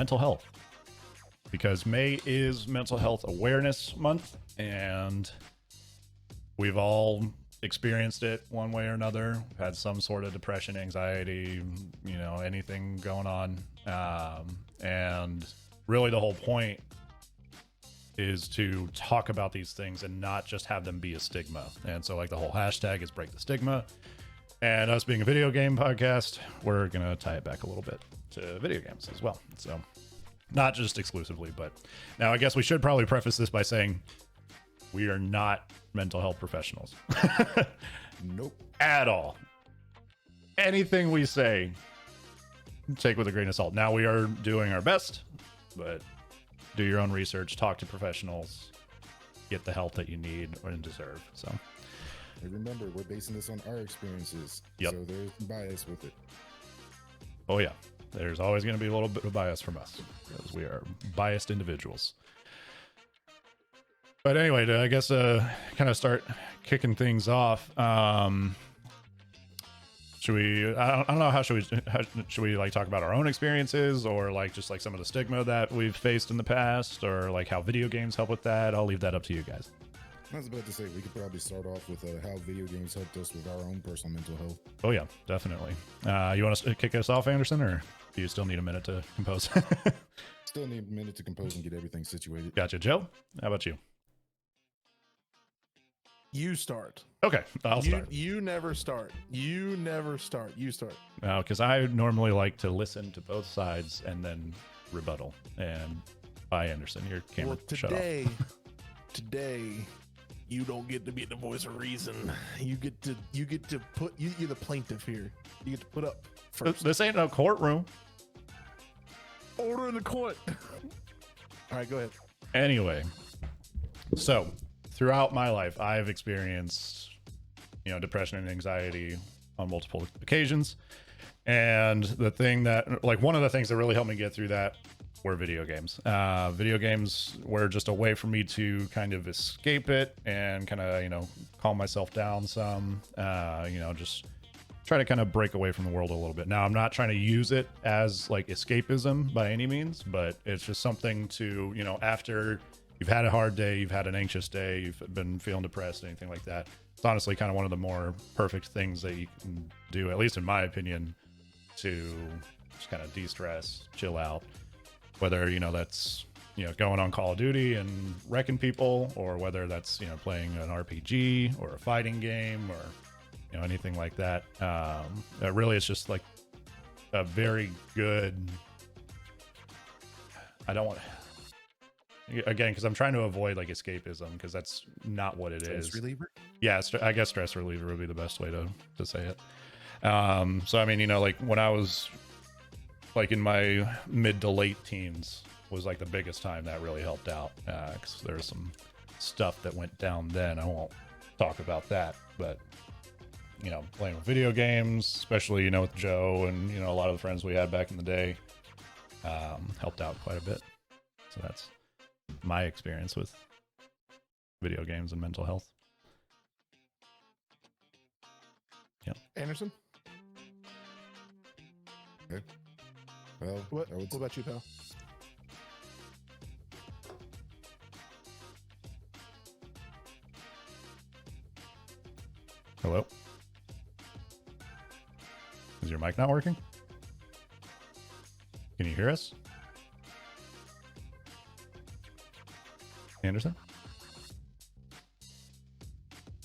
mental health, because May is Mental Health Awareness Month, and we've all experienced it one way or another. We've had some sort of depression, anxiety, anything going on. And really the whole point is to talk about these things and not just have them be a stigma. And so like the whole hashtag is break the stigma. And us being a video game podcast, we're going to tie it back a little bit to video games as well. So not just exclusively, but now I guess we should probably preface this by saying we are not mental health professionals. Nope. At all. Anything we say, take with a grain of salt. Now we are doing our best, but do your own research, talk to professionals, get the help that you need and deserve. So, and remember, we're basing this on our experiences. Yep. So there's bias with it. Oh yeah, there's always going to be a little bit of bias from us because we are biased individuals. But anyway, to, I guess kind of start kicking things off. Should we? I don't know. How should we like talk about our own experiences, or like just like some of the stigma that we've faced in the past, or like how video games help with that? I'll leave that up to you guys. I was about to say we could probably start off with how video games helped us with our own personal mental health. Oh yeah, definitely. You want to kick us off, Anderson, or do you still need a minute to compose? Still need a minute to compose and get everything situated. Gotcha, Joe. How about you? You start. Okay, I'll start. You never start. You never start. You start. Because I normally like to listen to both sides and then rebuttal. And bye, Anderson. Your camera shut off. Today, you don't get to be the voice of reason. You get to put. You're the plaintiff here. You get to put up first. This ain't no courtroom. Order in the court. All right, go ahead. Anyway, so throughout my life, I've experienced, depression and anxiety on multiple occasions. And the thing that, like, one of the things that really helped me get through that were video games. Video games were just a way for me to kind of escape it and kind of, calm myself down some, just try to kind of break away from the world a little bit. Now, I'm not trying to use it as like escapism by any means, but it's just something to, after you've had a hard day, you've had an anxious day, you've been feeling depressed, anything like that. It's honestly kind of one of the more perfect things that you can do, at least in my opinion, to just kind of de-stress, chill out. Whether, that's, going on Call of Duty and wrecking people, or whether that's, playing an RPG or a fighting game or, anything like that. Really, it's just like a very good, I don't want again, because I'm trying to avoid like escapism, because that's not what it is. Stress reliever? Yeah, I guess stress reliever would be the best way to say it. So I mean, like when I was like in my mid to late teens was like the biggest time that really helped out, because there was some stuff that went down then. I won't talk about that, but playing with video games, especially with Joe and a lot of the friends we had back in the day, helped out quite a bit. So that's my experience with video games and mental health. Yeah. Anderson? Okay. Well, What about you, pal? Hello? Is your mic not working? Can you hear us? Anderson?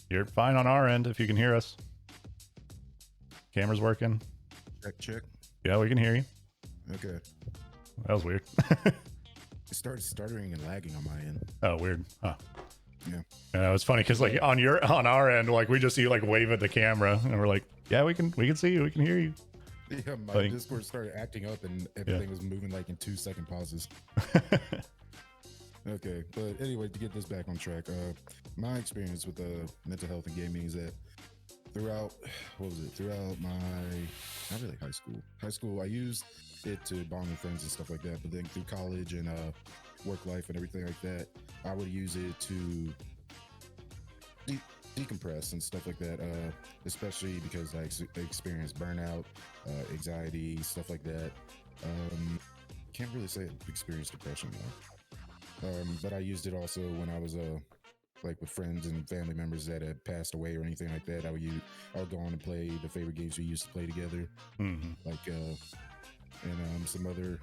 You're fine on our end if you can hear us. Camera's working. Check. Yeah, we can hear you. Okay. That was weird. It started stuttering and lagging on my end. Oh, weird. Huh. Yeah. It's funny because like on our end, like we just see you like wave at the camera and we're like, yeah, we can see you, we can hear you. Yeah, my Like, Discord started acting up and everything was moving like in 2-second pauses. Okay, but anyway, to get this back on track, my experience with mental health and gaming is that throughout my, not really high school, I used it to bond with friends and stuff like that, but then through college and work life and everything like that, I would use it to decompress and stuff like that, especially because I experienced burnout, anxiety, stuff like that. can't really say I experienced depression though. But I used it also when I was like with friends and family members that had passed away or anything like that. I would go on and play the favorite games we used to play together, like and some other,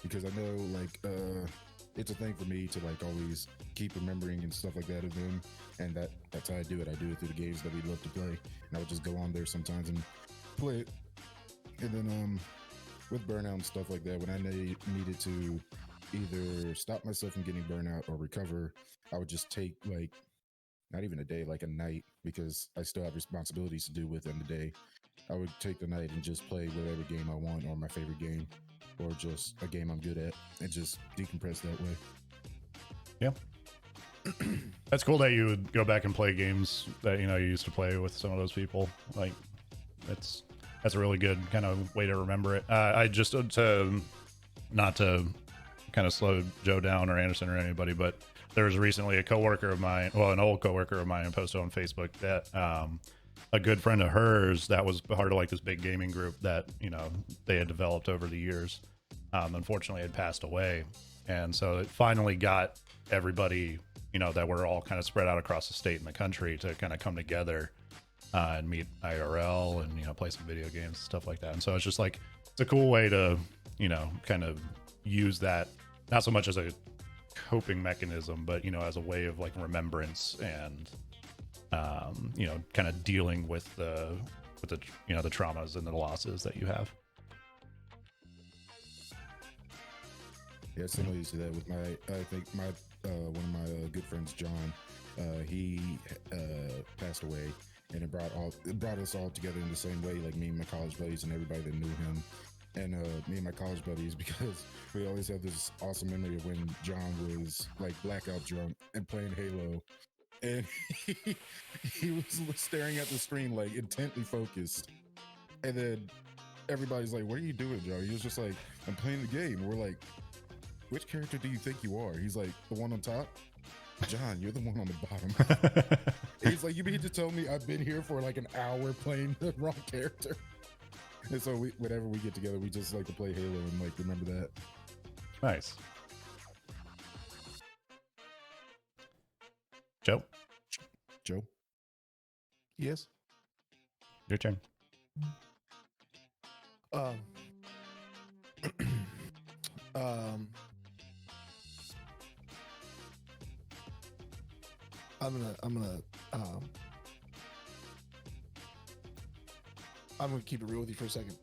because I know like it's a thing for me to like always keep remembering and stuff like that of them, and that's how I do it. I do it through the games that we love to play, and I would just go on there sometimes and play it. And then with burnout and stuff like that, when I needed to either stop myself from getting burnout or recover, I would just take like not even a day, like a night, because I still have responsibilities to do within the day. I would take the night and just play whatever game I want, or my favorite game, or just a game I'm good at, and just decompress that way. Yeah. That's cool that you would go back and play games that you used to play with some of those people. Like that's a really good kind of way to remember it. I just to not to kind of slow Joe down or Anderson or anybody, but there was recently a coworker of mine, well, an old coworker of mine, posted on Facebook that a good friend of hers that was part of like this big gaming group that they had developed over the years, unfortunately had passed away, and so it finally got everybody that we're all kind of spread out across the state and the country to kind of come together and meet IRL and play some video games, stuff like that. And so it's just like it's a cool way to kind of use that, not so much as a coping mechanism, but as a way of like remembrance and kind of dealing with the the traumas and the losses that you have. Yeah, similar to that with I think my one of my good friends, John, he passed away, and it brought us all together in the same way, like me and my college buddies and everybody that knew him. And me and my college buddies, because we always have this awesome memory of when John was like blackout drunk and playing Halo, and he was staring at the screen like intently focused, and then everybody's like, "What are you doing, Joe?" He was just like, "I'm playing the game." We're like, "Which character do you think you are?" He's like, "The one on top." John, you're the one on the bottom. He's like, "You mean to tell me I've been here for like an hour playing the wrong character?" And so whenever we get together, we just like to play Halo and like remember that. Nice. Joe? Yes. Your turn. I'm gonna keep it real with you for a second.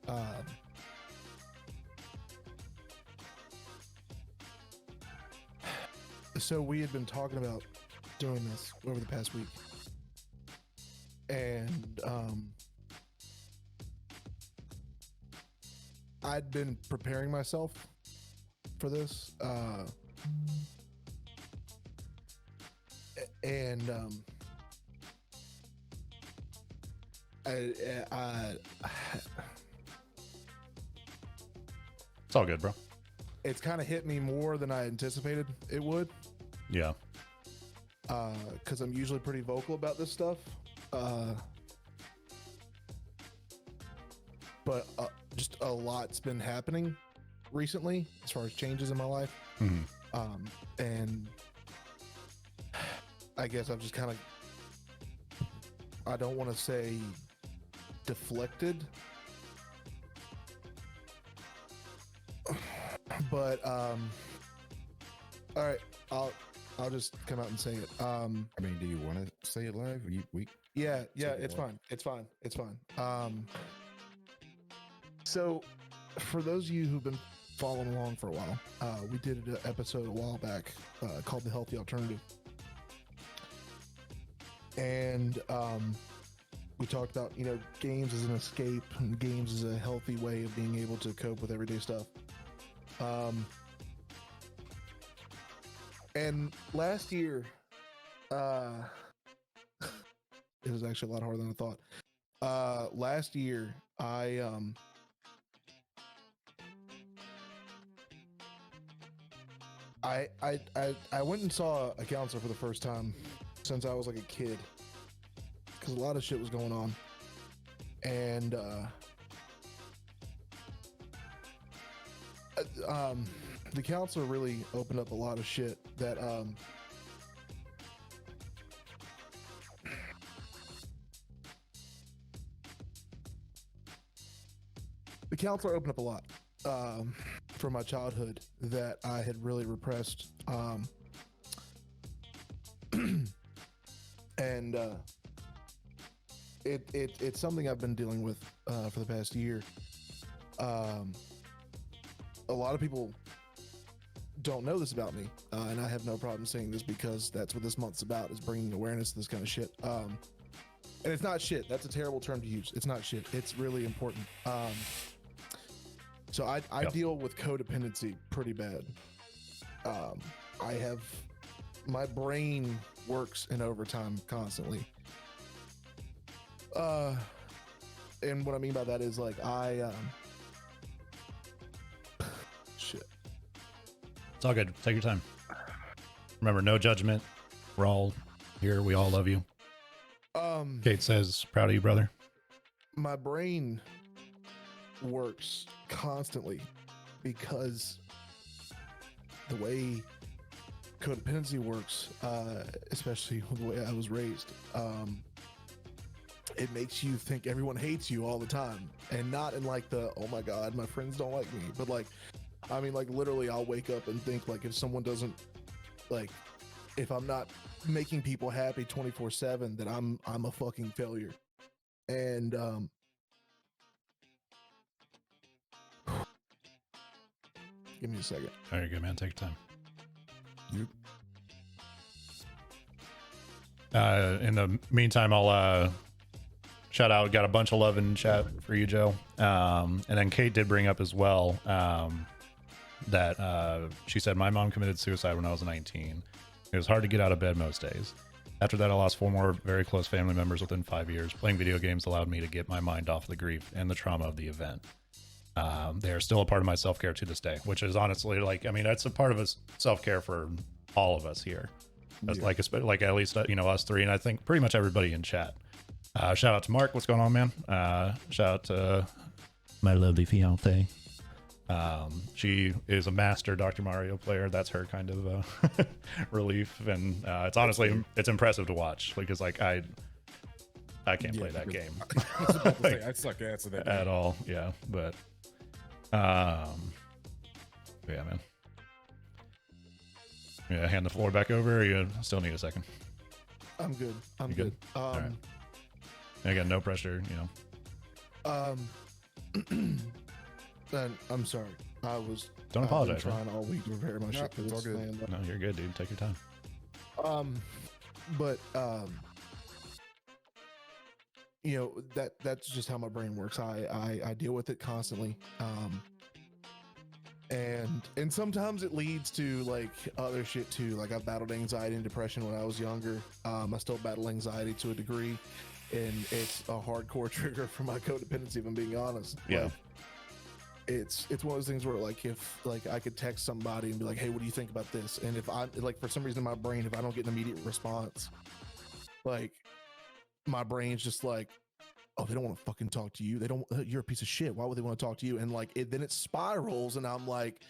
So we had been talking about doing this over the past week, and I'd been preparing myself for this, and It's all good, bro. it's kind of hit me more than I anticipated it would. Yeah. Because I'm usually pretty vocal about this stuff. But just a lot's been happening recently as far as changes in my life. Mm-hmm. And I guess I've just kind of, I don't want to say deflected, but all right, I'll just come out and say it. I mean, do you want to say it live? Yeah, it's fine. It's fine. So for those of you who've been following along for a while, we did an episode a while back called The Healthy Alternative. And we talked about, games as an escape and games as a healthy way of being able to cope with everyday stuff. And last year, it was actually a lot harder than I thought. Last year, I went and saw a counselor for the first time since I was like a kid, because a lot of shit was going on, and The counselor really opened up a lot of shit that the counselor opened up a lot from my childhood that I had really repressed. And it's something I've been dealing with for the past year. A lot of people don't know this about me, and I have no problem saying this because that's what this month's about, is bringing awareness to this kind of shit. And it's not shit. That's a terrible term to use. It's not shit. It's really important. So I deal with codependency pretty bad. My brain works in overtime constantly. And what I mean by that is like shit. It's all good. Take your time. Remember, no judgment. We're all here. We all love you. Kate says, proud of you, brother. My brain works constantly because the way codependency works, especially the way I was raised, it makes you think everyone hates you all the time, and not in like the, oh my god, my friends don't like me, but like, I mean, like literally I'll wake up and think like, if someone doesn't like, if I'm not making people happy 24/7, then I'm a fucking failure. And give me a second. All right, good man. Take your time. In the meantime, I'll shout out. Got a bunch of love in chat for you, Joe. And then Kate did bring up as well that she said, my mom committed suicide when I was 19. It was hard to get out of bed most days. After that, I lost 4 more very close family members within 5 years. Playing video games allowed me to get my mind off the grief and the trauma of the event. They are still a part of my self-care to this day, which is honestly like, I mean, that's a part of us self-care for all of us here. That's like at least, you know, us three, and I think pretty much everybody in chat. Shout out to Mark. What's going on, man? Shout out to my lovely fiance. She is a master Dr. Mario player. That's her kind of relief, and it's honestly, it's impressive to watch because like I can't play that game. I suck ass at that game. At all. Yeah, but yeah, man. Yeah, hand the floor back over, or you still need a second? I'm good. I'm You good. All right. Again, no pressure, you know. And I'm sorry. Don't apologize. I've been trying all week to prepare my shit for it's all this. good. And, No, you're good, dude. Take your time. but you know, that's just how my brain works. I deal with it constantly. And sometimes it leads to like other shit too. Like I've battled anxiety and depression when I was younger. I still battle anxiety to a degree, and it's a hardcore trigger for my codependency, if I'm being honest. Yeah. Like, it's one of those things where like if like I could text somebody and be like, hey, what do you think about this? And if I like, for some reason in my brain, if I don't get an immediate response, like my brain's just like, oh, they don't want to fucking talk to you. They don't, you're a piece of shit. Why would they want to talk to you? And like, then it spirals and I'm like,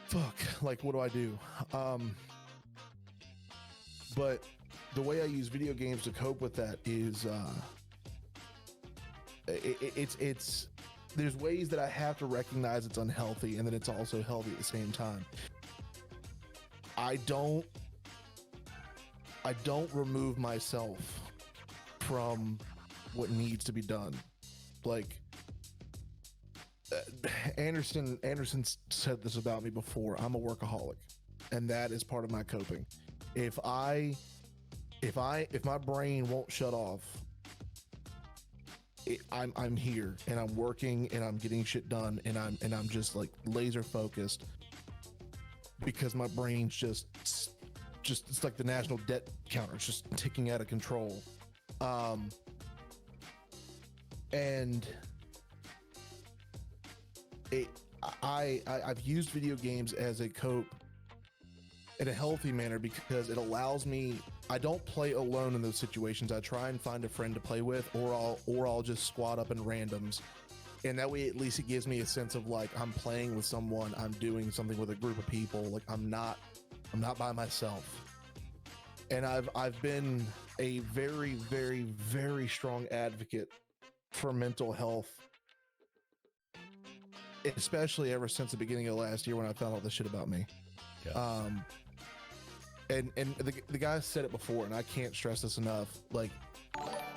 fuck, like, what do I do? But the way I use video games to cope with that is, it's, there's ways that I have to recognize it's unhealthy and then it's also healthy at the same time. I don't remove myself from what needs to be done. Like Anderson said this about me before. I'm a workaholic, and that is part of my coping. If my brain won't shut off, I'm here and I'm working and I'm getting shit done and I'm just like laser focused because my brain's just it's like the national debt counter. It's just ticking out of control. And I've used video games as a cope in a healthy manner because it allows me, I don't play alone in those situations. I try and find a friend to play with, or I'll just squat up in randoms And that way, at least it gives me a sense of like I'm playing with someone, I'm doing something with a group of people. Like I'm not by myself. And I've been a very, very, very strong advocate for mental health, especially ever since the beginning of last year when I found all this shit about me. Yeah. And the guy said it before, and I can't stress this enough. Like,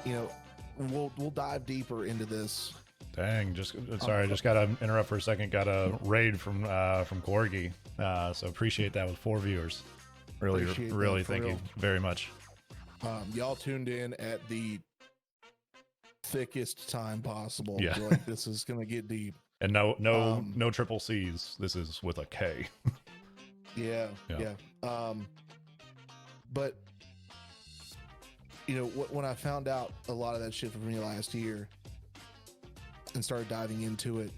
you know, we'll dive deeper into this. Dang, sorry, I just gotta interrupt for a second. Got a raid from Corgi, so appreciate that with 4 viewers. Really, thank you very much. Y'all tuned in at the thickest time possible. Yeah. Like, this is gonna get deep. And no triple C's. This is with a K. Yeah. But you know, when I found out a lot of that shit from me last year and started diving into it,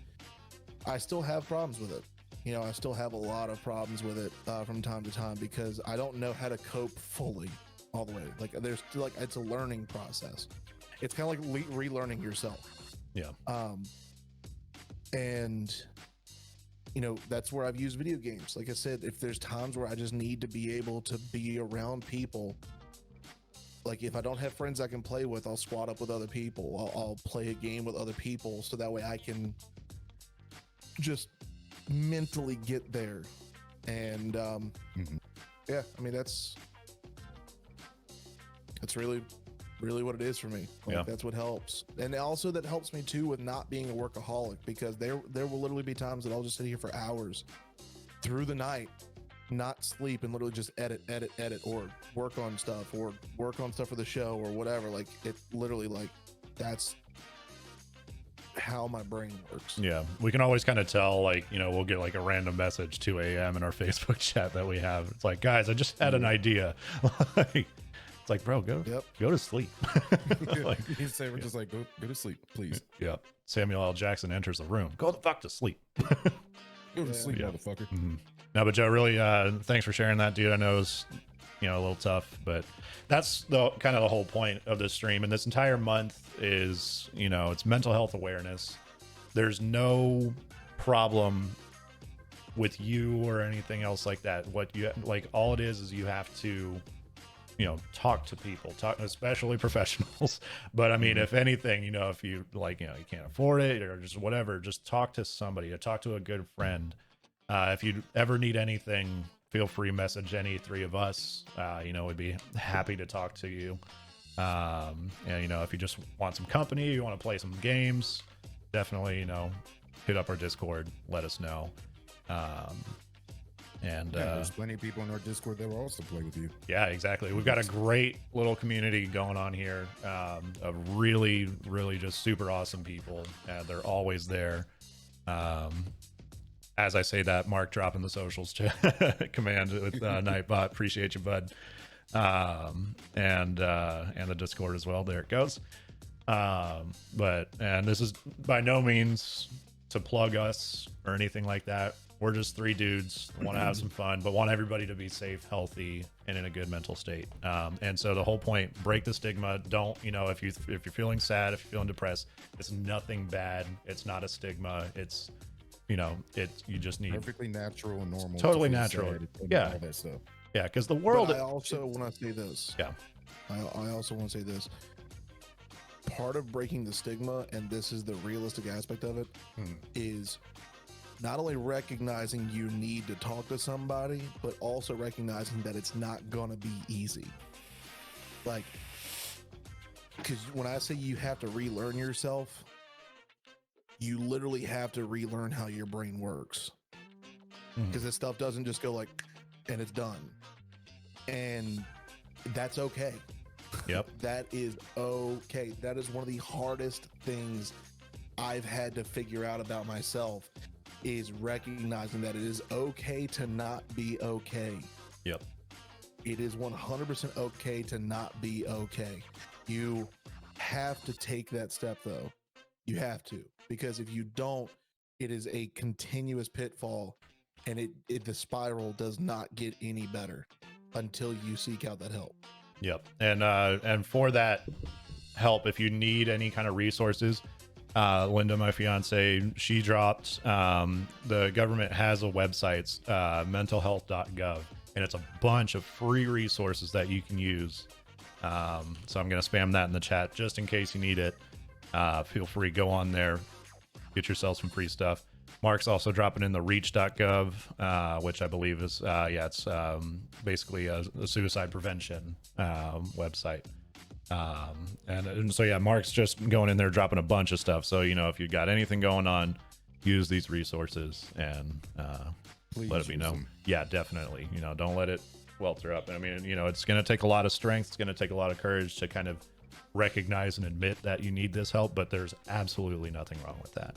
I still have problems with it. You know, I still have a lot of problems with it from time to time because I don't know how to cope fully all the way. Like there's still, like, it's a learning process. It's kind of like relearning yourself. Yeah. And you know, that's where I've used video games. Like I said, if there's times where I just need to be able to be around people, like if I don't have friends I can play with, I'll squad up with other people. I'll play a game with other people so that way I can just mentally get there. And yeah, I mean that's really what it is for me. Like, yeah, that's what helps. And also that helps me too with not being a workaholic, because there will literally be times that I'll just sit here for hours through the night, not sleep, and literally just edit, or work on stuff for the show or whatever. Like it literally, like, that's how my brain works. Yeah, we can always kind of tell, like, you know, we'll get like a random message 2 a.m. in our Facebook chat that we have. It's like, guys, I just had an idea. Like, it's like, bro, go to sleep. Like, he's saying, we're just like, go to sleep, please. Yeah. Samuel L. Jackson enters the room. Go the fuck to sleep. Go to sleep, motherfucker. Mm-hmm. No, but Joe, really, thanks for sharing that, dude. I know it was, you know, a little tough, but that's the kind of the whole point of this stream. And this entire month is, you know, it's mental health awareness. There's no problem with you or anything else like that. What you like, all it is you have to, you know, talk to people, especially professionals. But I mean, if anything, you know, if you like, you know, you can't afford it or just whatever, just talk to somebody, or talk to a good friend. If you ever need anything, feel free to message any 3 of us. You know, we'd be happy to talk to you. And you know, if you just want some company, you want to play some games, definitely, you know, hit up our Discord, let us know. And there's plenty of people in our Discord that will also play with you. Yeah, exactly. We've got a great little community going on here of really, really just super awesome people. They're always there. As I say that, Mark dropping the socials command with Nightbot. Appreciate you, bud. And the Discord as well. There it goes. And this is by no means to plug us or anything like that. We're just 3 dudes who want to have some fun, but want everybody to be safe, healthy, and in a good mental state. And so the whole point, break the stigma. Don't, you know, if you're feeling sad, if you're feeling depressed, it's nothing bad. It's not a stigma. It's, you know, you just need perfectly natural and normal. Totally natural. Yeah. All that stuff. Yeah. Because the world. But I also want to say this. Yeah. I also want to say this. Part of breaking the stigma, and this is the realistic aspect of it, is not only recognizing you need to talk to somebody, but also recognizing that it's not gonna be easy. Like, because when I say you have to relearn yourself, you literally have to relearn how your brain works. Because this stuff doesn't just go like, and it's done. And that's okay. Yep. That is okay. That is one of the hardest things I've had to figure out about myself, is recognizing that it is okay to not be okay. Yep. It is 100% okay to not be okay. You have to take that step, though. You have to, because if you don't, it is a continuous pitfall, and the spiral does not get any better until you seek out that help. Yep. And for that help, if you need any kind of resources, Linda, my fiance, she dropped, the government has a website, mentalhealth.gov, and it's a bunch of free resources that you can use. So I'm going to spam that in the chat just in case you need it. Feel free, go on there, get yourself some free stuff. Mark's also dropping in the reach.gov, which I believe is, it's basically a suicide prevention website. And so, yeah, Mark's just going in there, dropping a bunch of stuff. So, you know, if you got anything going on, use these resources and let it be known. Yeah, definitely. You know, don't let it welter up. I mean, you know, it's going to take a lot of strength. It's going to take a lot of courage to kind of recognize and admit that you need this help, but there's absolutely nothing wrong with that.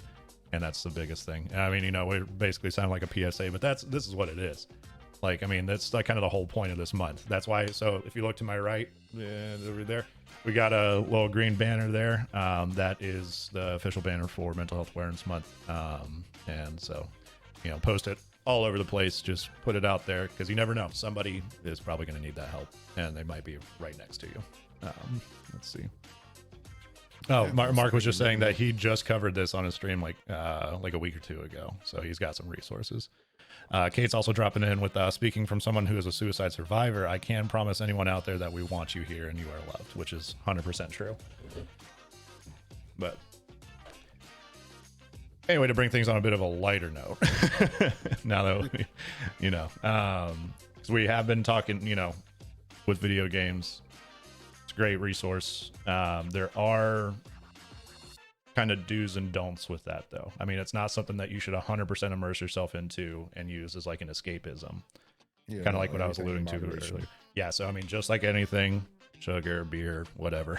And that's the biggest thing. I mean, you know, we basically sound like a PSA, but this is what it is. Like, I mean, that's like kind of the whole point of this month. That's why. So if you look to my right, over there, we got a little green banner there. That is the official banner for Mental Health Awareness Month. And so, you know, post it all over the place. Just put it out there because you never know. Somebody is probably going to need that help, and they might be right next to you. Let's see. Oh, Mark was just saying that he just covered this on his stream like a week or two ago. So he's got some resources. Kate's also dropping in with speaking from someone who is a suicide survivor. I can promise anyone out there that we want you here and you are loved, which is 100% true. But anyway, to bring things on a bit of a lighter note, now that we, you know, 'cause we have been talking, you know, with video games. It's a great resource. There are kind of do's and don'ts with that, though. I mean, it's not something that you should 100% immerse yourself into and use as like an escapism. Yeah, kind of like what I was alluding to earlier. Yeah, so I mean, just like anything, sugar, beer, whatever,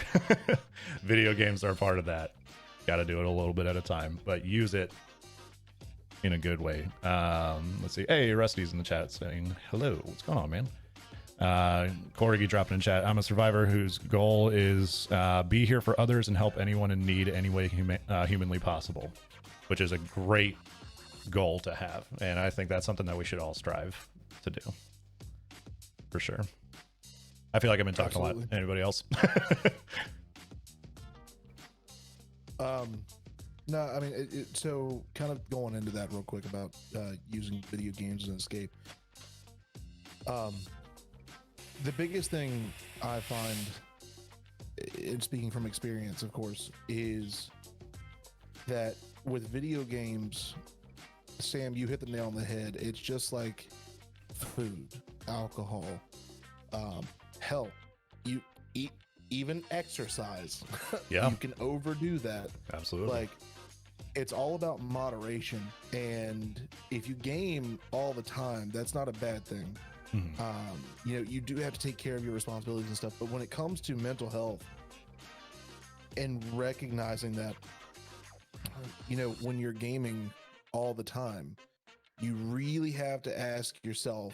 video games are a part of that. Got to do it a little bit at a time, but use it in a good way. Let's see. Hey, Rusty's in the chat saying hello. What's going on, man? Corgi dropping in chat. I'm a survivor whose goal is be here for others and help anyone in need any way humanly possible, which is a great goal to have, and I think that's something that we should all strive to do for sure. I feel like I've been talking a lot. Anybody else? No, I mean, so kind of going into that real quick about using video games as an escape. The biggest thing I find, and speaking from experience, of course, is that with video games, Sam, you hit the nail on the head. It's just like food, alcohol, hell, you eat, even exercise. Yeah. You can overdo that. Absolutely. Like, it's all about moderation. And if you game all the time, that's not a bad thing. Mm-hmm. You know, you do have to take care of your responsibilities and stuff, but when it comes to mental health and recognizing that, you know, when you're gaming all the time, you really have to ask yourself,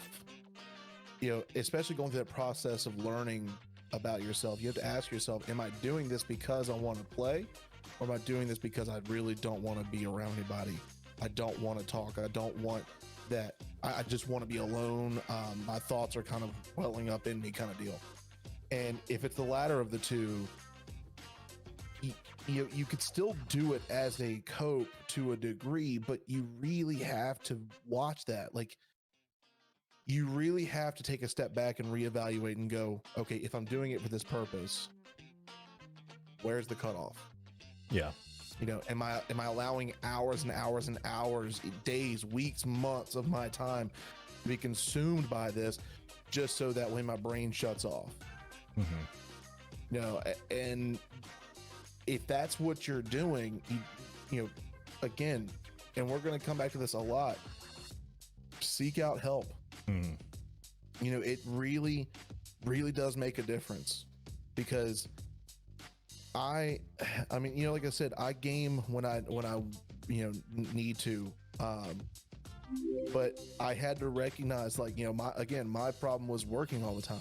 you know, especially going through that process of learning about yourself, you have to ask yourself, am I doing this because I want to play, or am I doing this because I really don't want to be around anybody? I don't want to talk. I don't want that. I just want to be alone. My thoughts are kind of welling up in me, kind of deal. And if it's the latter of the two, you could still do it as a cope to a degree, but you really have to watch that. Like, you really have to take a step back and reevaluate and go, okay, if I'm doing it for this purpose, where's the cutoff? Yeah. You know, am I allowing hours and hours and hours, days, weeks, months of my time to be consumed by this just so that way my brain shuts off? Mm-hmm. You know, and if that's what you're doing, you know, again, and we're going to come back to this a lot, seek out help. Mm-hmm. You know, it really, really does make a difference, because I mean, you know, like I said, I game when I you know, need to, but I had to recognize, like, you know, my problem was working all the time.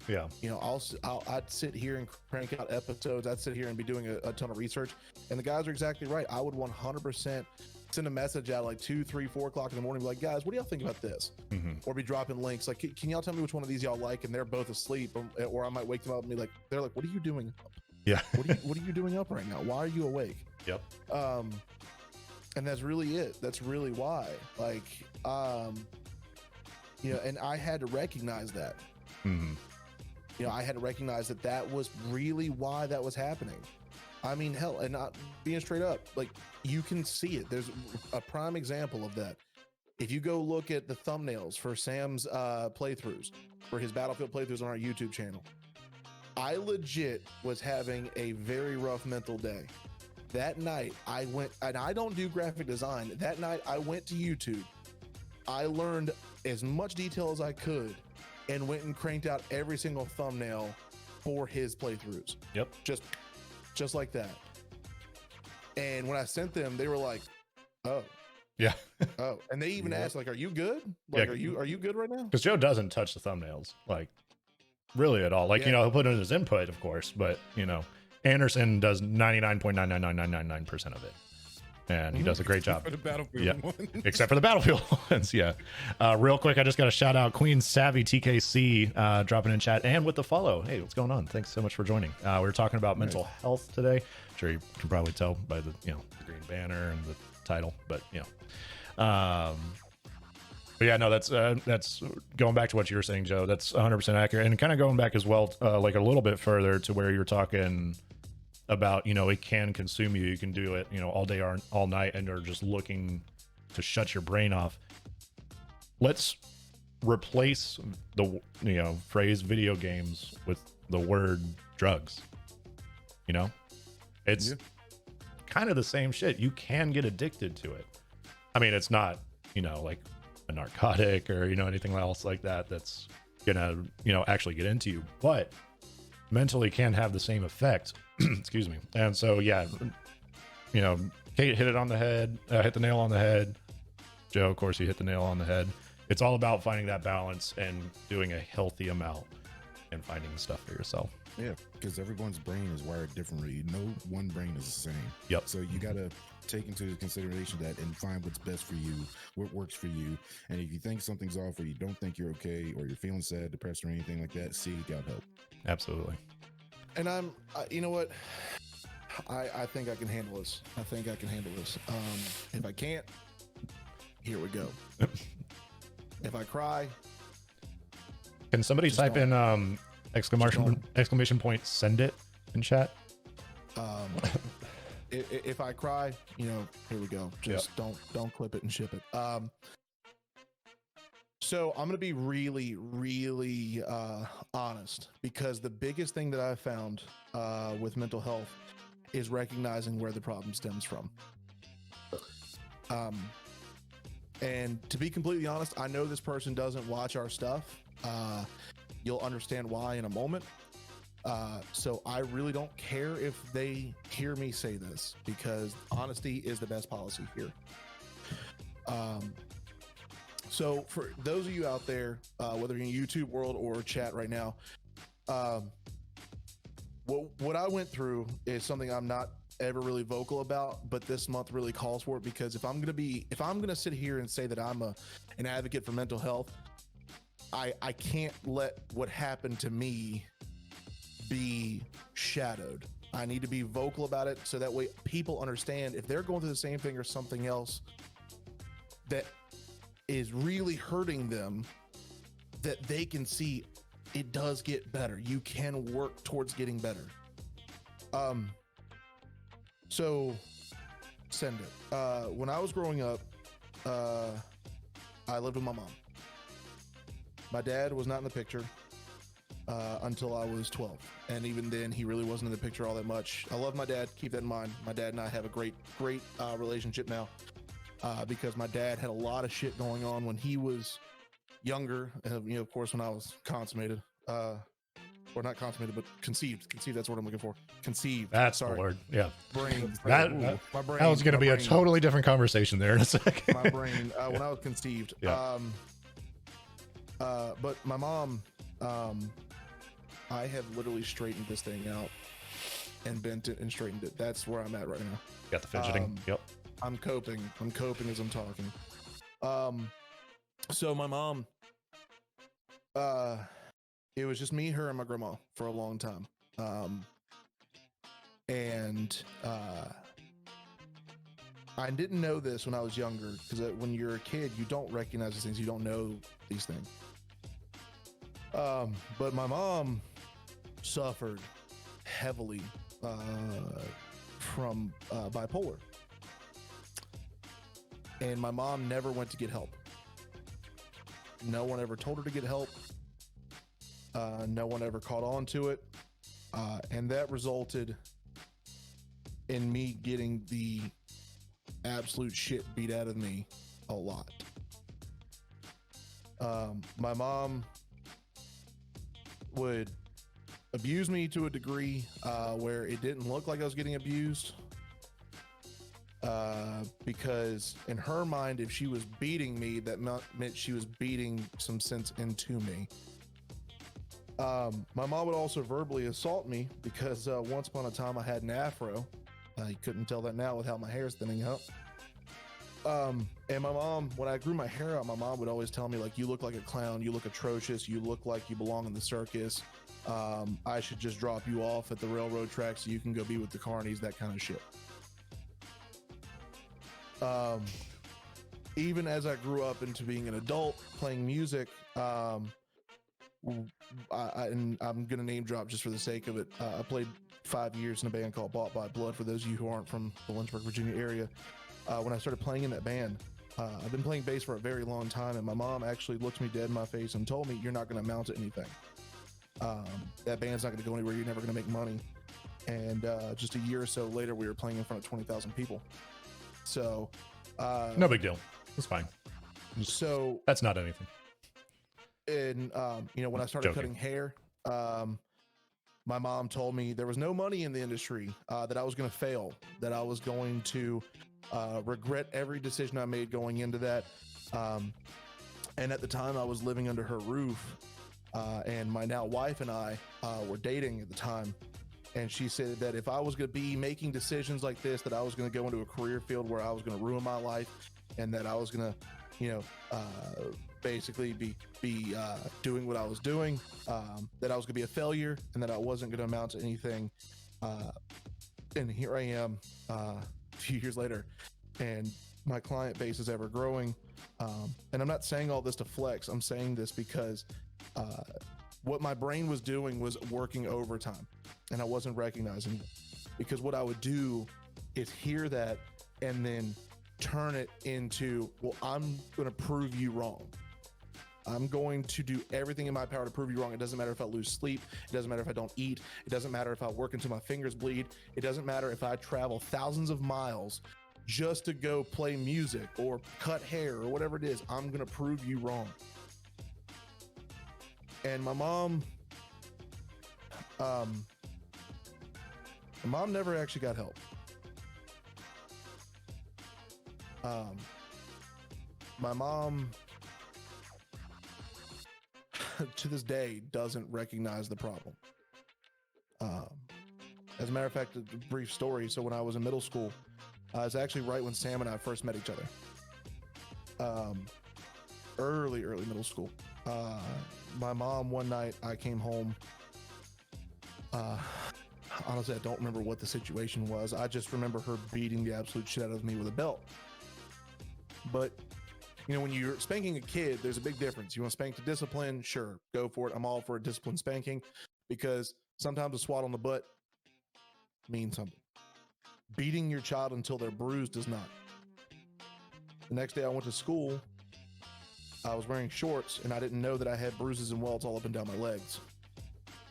Yeah. You know, I'd sit here and crank out episodes. I'd sit here and be doing a ton of research, and the guys are exactly right. I would 100% send a message out like 2, 3, 4 o'clock in the morning, be like, guys, what do y'all think about this? Mm-hmm. Or be dropping links like, can y'all tell me which one of these y'all like? And they're both asleep, or I might wake them up and be like, they're like, what are you doing? Yeah. What are you doing up right now? Why are you awake? Yep. And that's really it. That's really why. Like, you know, and I had to recognize that. Mhm. You know, I had to recognize that that was really why that was happening. I mean, hell, and not being straight up, like you can see it. There's a prime example of that. If you go look at the thumbnails for Sam's playthroughs, for his Battlefield playthroughs on our YouTube channel, I legit was having a very rough mental day. That night, I went, and I don't do graphic design. That night, I went to YouTube. I learned as much detail as I could and went and cranked out every single thumbnail for his playthroughs. Yep. Just like that. And when I sent them, they were like, "Oh, Yeah. oh," and they even Yep. asked, "Like, are you good? Like, Yeah. are you good right now?" Because Joe doesn't touch the thumbnails, like really at all. Like, Yeah. you know, he'll put in his input, of course, but you know, Anderson does 99.99999% of it. And he does a great job. For the Battlefield Yep. one. Except for the Battlefield ones, yeah. Real quick, I just got to shout out Queen Savvy TKC dropping in chat and with the follow. Hey, what's going on? Thanks so much for joining. We were talking about mental health today. I'm sure you can probably tell by the the green banner and the title, but but yeah, no, that's going back to what you were saying, Joe. That's 100% accurate, and kind of going back as well, like a little bit further to where you're talking about, it can consume you. You can do it, all day or all night, and are just looking to shut your brain off. Let's replace the phrase video games with the word drugs. It's kind of the same shit. You can get addicted to it. I mean, it's not like a narcotic or anything else like that that's gonna actually get into you, but mentally can have the same effect. Excuse me. And so Kate hit it on the head, hit the nail on the head. Joe, of course, he hit the nail on the head. It's all about finding that balance and doing a healthy amount and finding stuff for yourself. Yeah, because everyone's brain is wired differently. No one brain is the same. Yep. So you got to take into consideration that and find what's best for you, what works for you. And if you think something's off or you don't think you're okay or you're feeling sad, depressed or anything like that, seek out help. Absolutely. And you know what? I think I can handle this. If I can't, here we go. If I cry, can somebody just type don't. in exclamation point send it in chat? If I cry, here we go. Just don't clip it and ship it. So I'm gonna be really, really honest, because the biggest thing that I've found with mental health is recognizing where the problem stems from. And to be completely honest, I know this person doesn't watch our stuff. You'll understand why in a moment. So I really don't care if they hear me say this, because honesty is the best policy here. So for those of you out there, whether you're in YouTube world or chat right now, what I went through is something I'm not ever really vocal about, but this month really calls for it, because if I'm gonna sit here and say that I'm an advocate for mental health, I can't let what happened to me be shadowed. I need to be vocal about it, so that way people understand if they're going through the same thing or something else that is really hurting them, that they can see it does get better. You can work towards getting better. So send it. When I was growing up, I lived with my mom. My dad was not in the picture until I was 12. And even then, he really wasn't in the picture all that much. I love my dad. Keep that in mind. My dad and I have a great relationship now, because my dad had a lot of shit going on when he was younger. Of course, when I was consummated. Or not consummated, but conceived. Conceived, that's what I'm looking for. Conceived. That's Sorry. the word. Yeah. Brain. That was going to be a totally different conversation there in a second. My brain, when I was conceived. Yeah. But my mom, I have literally straightened this thing out and bent it and straightened it. That's where I'm at right now. Got the fidgeting. Yep. I'm coping as I'm talking. So my mom, it was just me, her, and my grandma for a long time. And I didn't know this when I was younger, because when you're a kid, you don't recognize these things. You don't know these things. But my mom suffered heavily from bipolar. And my mom never went to get help. No one ever told her to get help. No one ever caught on to it. And that resulted in me getting the absolute shit beat out of me a lot. My mom would abuse me to a degree where it didn't look like I was getting abused. Because in her mind, if she was beating me, that meant she was beating some sense into me. My mom would also verbally assault me because once upon a time I had an afro. You couldn't tell that now with how my hair is thinning out. And my mom, when I grew my hair out, my mom would always tell me, like, you look like a clown, you look atrocious, you look like you belong in the circus. I should just drop you off at the railroad track so you can go be with the carnies, that kind of shit. Even as I grew up into being an adult playing music, and I'm gonna name drop just for the sake of it. I played 5 years in a band called Bought by Blood, for those of you who aren't from the Lynchburg, Virginia area. When I started playing in that band, I've been playing bass for a very long time, and my mom actually looked me dead in my face and told me, you're not going to amount to anything. That band's not going to go anywhere. You're never going to make money. And just a year or so later, we were playing in front of 20,000 people. So No big deal. It's fine. So That's not anything. And when I started cutting hair, my mom told me there was no money in the industry, that I was going to fail, that I was going to regret every decision I made going into that. And at the time I was living under her roof, and my now wife and I were dating at the time. And she said that if I was going to be making decisions like this, that I was going to go into a career field where I was going to ruin my life, and that I was going to, basically be doing what I was doing, that I was going to be a failure, and that I wasn't going to amount to anything. And here I am a few years later, and my client base is ever growing. And I'm not saying all this to flex. I'm saying this because what my brain was doing was working overtime, and I wasn't recognizing it. Because what I would do is hear that and then turn it into, well, I'm going to prove you wrong. I'm going to do everything in my power to prove you wrong. It doesn't matter if I lose sleep. It doesn't matter if I don't eat. It doesn't matter if I work until my fingers bleed. It doesn't matter if I travel thousands of miles just to go play music or cut hair or whatever it is. I'm going to prove you wrong. And my mom never actually got help. My mom to this day doesn't recognize the problem. As a matter of fact, a brief story. So when I was in middle school, it's actually right when Sam and I first met each other. Early middle school. My mom, one night I came home. Honestly, I don't remember what the situation was. I just remember her beating the absolute shit out of me with a belt. But when you're spanking a kid, there's a big difference. You want to spank to discipline? Sure, go for it. I'm all for a discipline spanking, because sometimes a swat on the butt means something. Beating your child until they're bruised does not. The next day I went to school. I was wearing shorts, and I didn't know that I had bruises and welts all up and down my legs.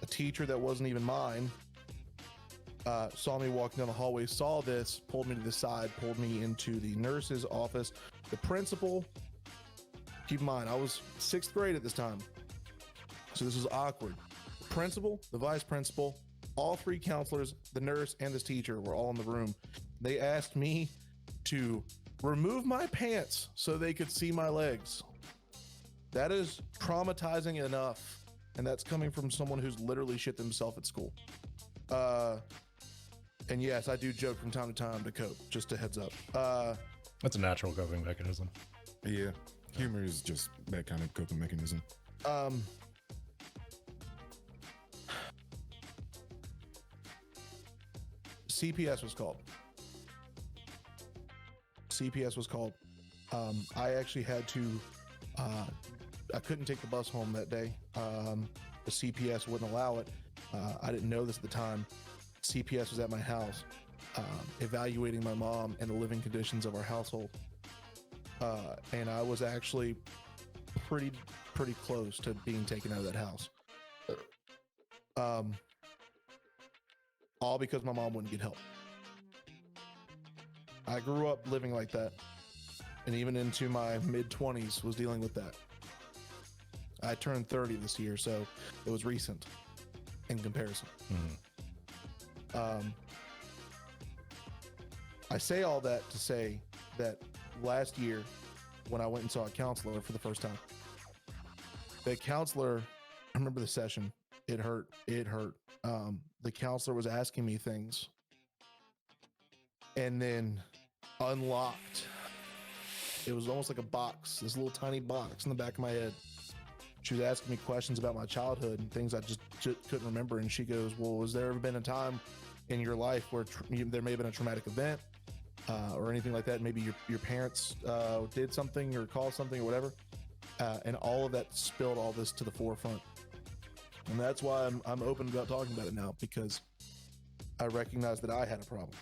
A teacher that wasn't even mine saw me walking down the hallway, saw this, pulled me to the side, pulled me into the nurse's office. The principal, keep in mind, I was 6th grade at this time, so this was awkward. The principal, the vice principal, all 3 counselors, the nurse, and this teacher were all in the room. They asked me to remove my pants so they could see my legs. That is traumatizing enough, and that's coming from someone who's literally shit themselves at school. And yes, I do joke from time to time to cope, just a heads up. That's a natural coping mechanism. Yeah, humor is just that kind of coping mechanism. CPS was called. CPS was called. I actually had to. I couldn't take the bus home that day. The CPS wouldn't allow it. I didn't know this at the time. CPS was at my house, evaluating my mom and the living conditions of our household. And I was actually pretty close to being taken out of that house. All because my mom wouldn't get help. I grew up living like that, and even into my mid-20s was dealing with that. I turned 30 this year, so it was recent in comparison. I say all that to say that last year, when I went and saw a counselor for the first time, the counselor, I remember the session, it hurt. The counselor was asking me things and then unlocked. It was almost like a box, this little tiny box in the back of my head. She was asking me questions about my childhood and things I just couldn't remember. And she goes, well, has there ever been a time in your life where there may have been a traumatic event or anything like that? Maybe your parents did something or caused something or whatever. And all of that spilled all this to the forefront. And that's why I'm open about talking about it now, because I recognize that I had a problem.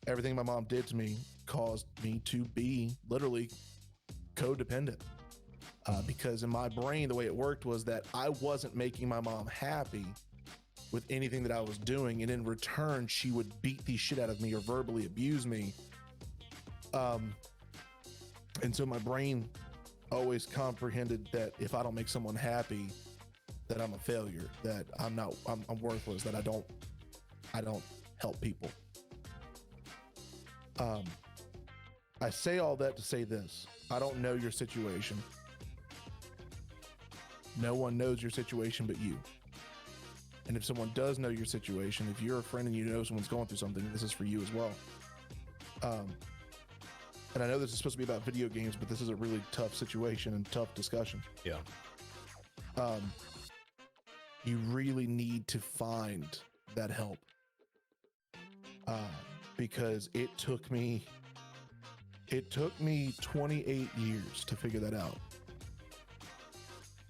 Everything my mom did to me caused me to be literally codependent. Because in my brain, the way it worked was that I wasn't making my mom happy with anything that I was doing. And in return, she would beat the shit out of me or verbally abuse me. And so my brain always comprehended that if I don't make someone happy, that I'm a failure, that I'm worthless, that I don't help people. I say all that to say this. I don't know your situation. No one knows your situation but you. And if someone does know your situation, if you're a friend and you know someone's going through something, this is for you as well. And I know this is supposed to be about video games, but this is a really tough situation and tough discussion. Yeah. You really need to find that help. Because it took me 28 years to figure that out.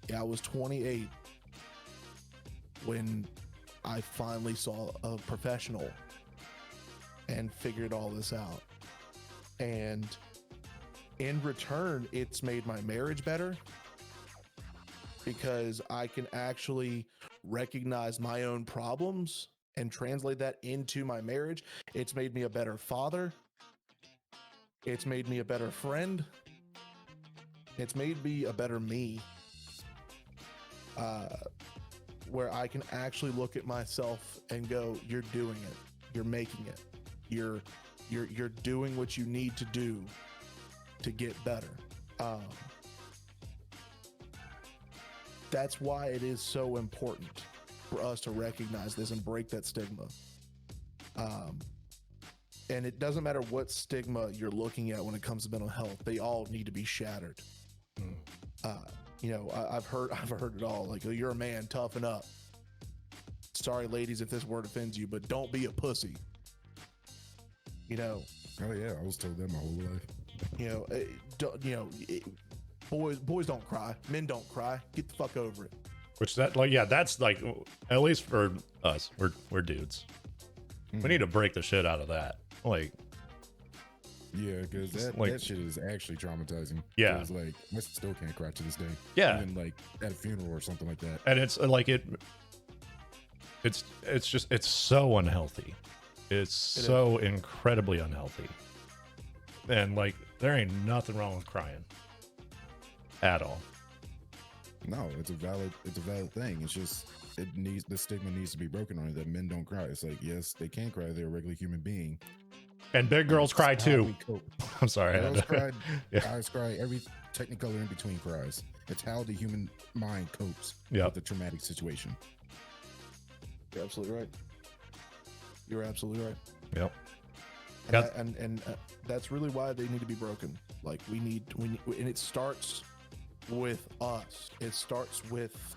Yeah, I was 28 when I finally saw a professional and figured all this out. And in return, it's made my marriage better, because I can actually recognize my own problems and translate that into my marriage. It's made me a better father. It's made me a better friend. It's made me a better me. Where I can actually look at myself and go, you're doing it. You're making it. You're doing what you need to do to get better. That's why it is so important for us to recognize this and break that stigma. And it doesn't matter what stigma you're looking at when it comes to mental health, they all need to be shattered. I've heard it all. Like, oh, you're a man, toughen up. Sorry, ladies, if this word offends you, but don't be a pussy. Oh yeah, I was told that my whole life. Boys don't cry. Men don't cry. Get the fuck over it. That's like, at least for us, we're dudes. We need to break the shit out of that. Like, yeah, because that shit is actually traumatizing. Yeah, like I still can't cry to this day. Yeah, even like at a funeral or something like that. And it's like it's so unhealthy. It's so incredibly unhealthy. And like, there ain't nothing wrong with crying at all. No, it's a valid thing. It's just the stigma needs to be broken on it that men don't cry. It's like, yes, they can cry. They're a regular human being. And big girls cry too. I'm sorry. Girls cry, guys cry. Every technicolor in between cries. It's how the human mind copes with a traumatic situation. You're absolutely right. You're absolutely right. Yep. And that's really why they need to be broken. Like, we need, and it starts with us. It starts with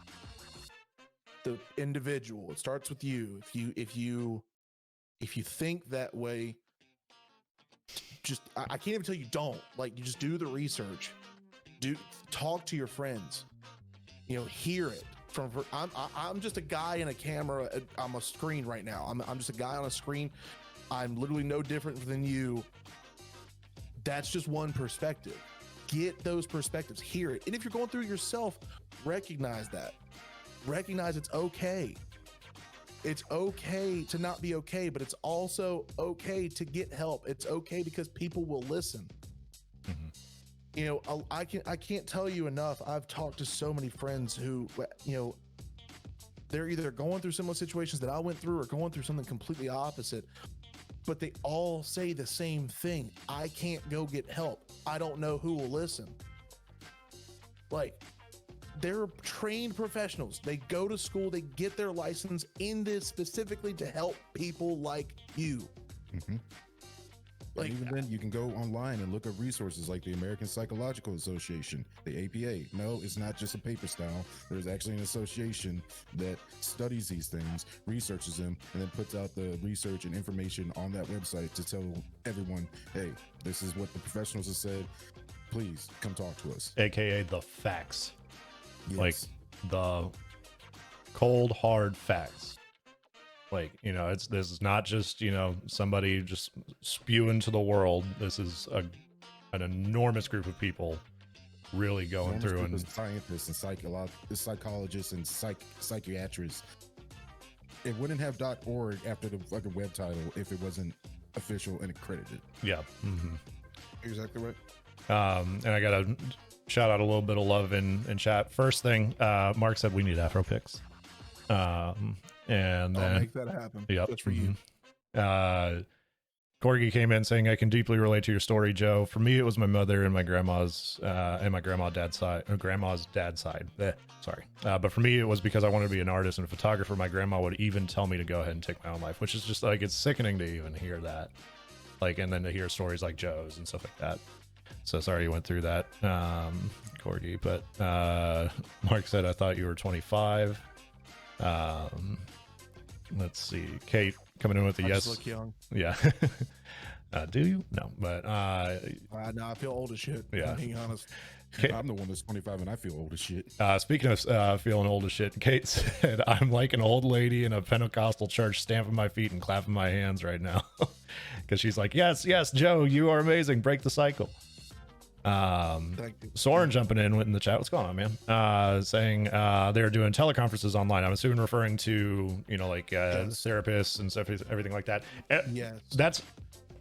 the individual. It starts with you. If you If you think that way, just I can't even tell you don't. Like, you just do the research, talk to your friends, hear it from. I'm just a guy in a camera. I'm a screen right now. I'm just a guy on a screen. I'm literally no different than you. That's just one perspective. Get those perspectives, hear it. And if you're going through it yourself, recognize that. Recognize it's okay. It's okay to not be okay, but it's also okay to get help. It's okay because people will listen. Mm-hmm. I can't tell you enough. I've talked to so many friends who, they're either going through similar situations that I went through or going through something completely opposite, but they all say the same thing. I can't go get help. I don't know who will listen. Like, they're trained professionals. They go to school, they get their license in this specifically to help people like you. Mm-hmm. Like, even then, you can go online and look at resources like the American Psychological Association, the APA. No, it's not just a paper style. There's actually an association that studies these things, researches them, and then puts out the research and information on that website to tell everyone, hey, this is what the professionals have said. Please come talk to us. AKA the facts. Yes. Like the cold, hard facts. Like, this is not just, somebody just spewing to the world. This is an enormous group of people really going through, and scientists and psychologists and psychiatrists. It wouldn't have .org after the fucking web title if it wasn't official and accredited. Yeah. Mm-hmm. Exactly right. And I got to shout out a little bit of love in chat. First thing, Mark said we need Afro picks. And I'll make that happen. Yep. Just for you. Corgi came in saying, I can deeply relate to your story, Joe. For me, it was my mother and my grandma's dad's side. Sorry. But for me, it was because I wanted to be an artist and a photographer. My grandma would even tell me to go ahead and take my own life, which is just like, it's sickening to even hear that. Like, and then to hear stories like Joe's and stuff like that. So sorry you went through that, Corgi. But Mark said, I thought you were 25. Let's see. Kate coming in with the yes. Look young. Yeah. Do you? No, but no, I feel old as shit. Yeah. I'm being honest. I'm the one that's 25 and I feel old as shit. Speaking of feeling old as shit, Kate said, I'm like an old lady in a Pentecostal church stamping my feet and clapping my hands right now. Because she's like, yes, Joe, you are amazing. Break the cycle. Soren jumping in the chat. What's going on, man? Saying they're doing teleconferences online. I'm assuming referring to therapists and stuff, everything like that. Yes.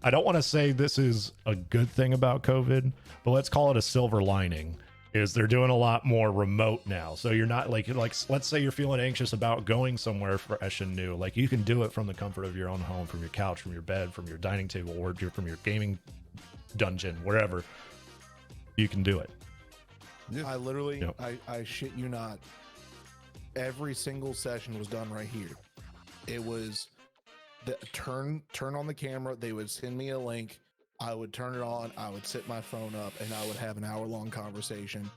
I don't want to say this is a good thing about COVID, but let's call it a silver lining. Is they're doing a lot more remote now, so you're not like let's say you're feeling anxious about going somewhere fresh and new. Like, you can do it from the comfort of your own home, from your couch, from your bed, from your dining table, or from your gaming dungeon, wherever. You can do it. I literally, I shit you not. Every single session was done right here. It was the turn on the camera. They would send me a link. I would turn it on. I would set my phone up, and I would have an hour-long conversation.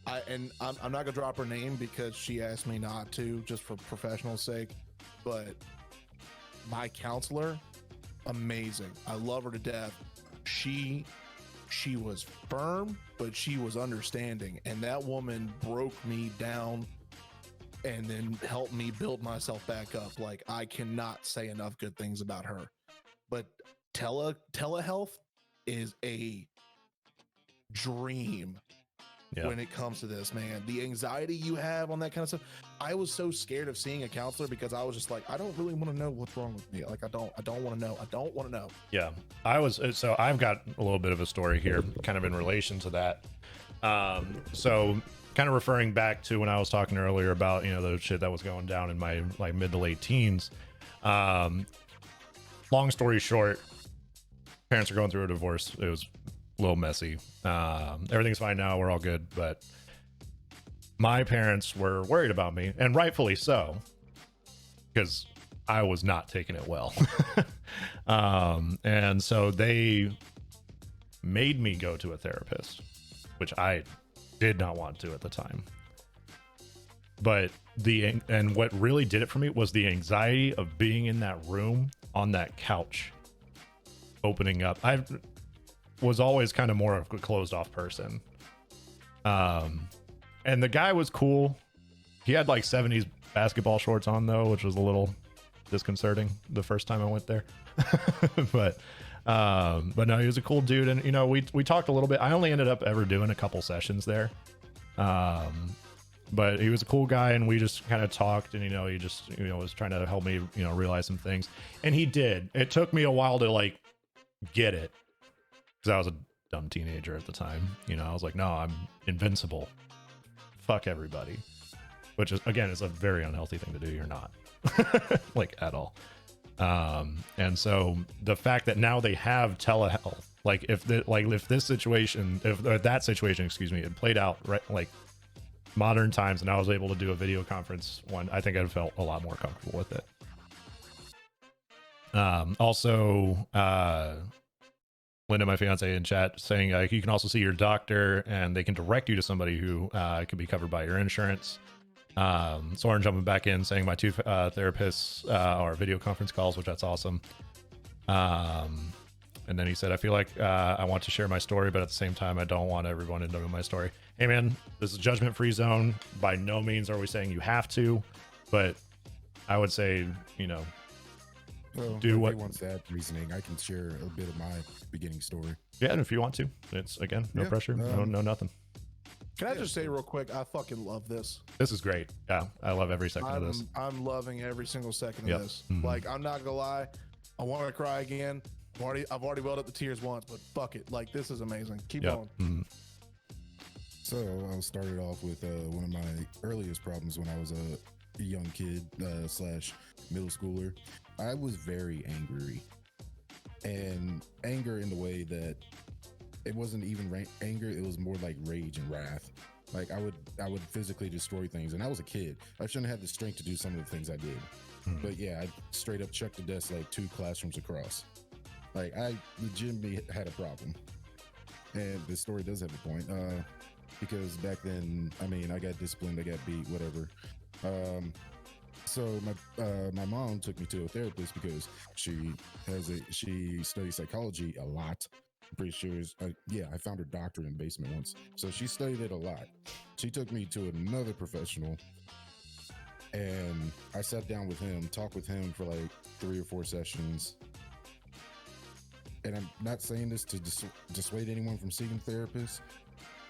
I'm not gonna drop her name because she asked me not to, just for professional sake. But my counselor, amazing. I love her to death. She was firm, but she was understanding, and that woman broke me down and then helped me build myself back up. Like, I cannot say enough good things about her. But telehealth is a dream when it comes to this, man. The anxiety you have on that kind of stuff. I was so scared of seeing a counselor because I was just like, I don't really want to know what's wrong with me. Like, I don't want to know. I don't want to know. Yeah, so I've got a little bit of a story here kind of in relation to that. So kind of referring back to when I was talking earlier about, the shit that was going down in my mid to late teens. Long story short, parents are going through a divorce. It was a little messy. Everything's fine now. We're all good. But my parents were worried about me, and rightfully so, because I was not taking it well. And so they made me go to a therapist, which I did not want to at the time. But what really did it for me was the anxiety of being in that room on that couch opening up. I was always kind of more of a closed off person. And the guy was cool. He had like 70s basketball shorts on though, which was a little disconcerting the first time I went there. but no, he was a cool dude. And, you know, we talked a little bit. I only ended up ever doing a couple sessions there. But he was a cool guy, and we just kind of talked, and, you know, he just, you know, was trying to help me, you know, realize some things. And he did. It took me a while to like get it, because I was a dumb teenager at the time. You know, I was like, no, I'm invincible. Fuck everybody. Which is, again, is a very unhealthy thing to do. You're not like at all. And so the fact that now they have telehealth, like if that situation, excuse me, it played out right, like modern times, and I was able to do a video conference one, I think I felt a lot more comfortable with it. Also, Linda, my fiance, in chat saying you can also see your doctor, and they can direct you to somebody who could be covered by your insurance. Soren jumping back in saying my two therapists are video conference calls, which that's awesome. And then he said, I feel like I want to share my story, but at the same time, I don't want everyone to know my story. Hey man, this is a judgment-free zone. By no means are we saying you have to, but I would say, you know, do what wants that reasoning. I can share a bit of my beginning story. Yeah, and if you want to, it's again, no pressure, no nothing. Can I just say real quick, I fucking love this. This is great. Yeah, I love every second of this. I'm loving every single second of this. Mm-hmm. Like, I'm not gonna lie, I want to cry again. I've already welled up the tears once, but fuck it. Like, this is amazing. Keep going. Mm-hmm. So I started off with one of my earliest problems when I was a young kid / middle schooler. I was very angry, and anger in the way that it wasn't even anger. It was more like rage and wrath. Like I would physically destroy things, and I was a kid. I shouldn't have the strength to do some of the things I did. But yeah, I straight up chucked the desk like 2 classrooms across. Like I legitimately had a problem. And the story does have a point. Because back then, I mean, I got disciplined, I got beat, whatever. So my mom took me to a therapist because she studies psychology a lot. I'm pretty sure I found her doctorate in the basement once. So she studied it a lot. She took me to another professional, and I sat down with him, talked with him for like 3 or 4 sessions. And I'm not saying this to dissuade anyone from seeking therapists,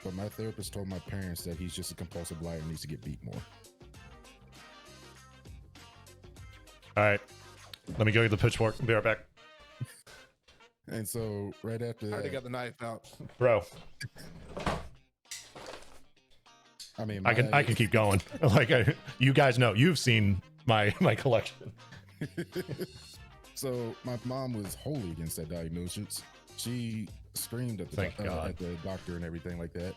but my therapist told my parents that he's just a compulsive liar and needs to get beat more. All right, let me go get the pitchfork. Be right back. And so right after that, I already got the knife out, bro. I mean, I can keep going. Like you guys know, you've seen my collection. So my mom was wholly against that diagnosis. She screamed at the doctor and everything like that.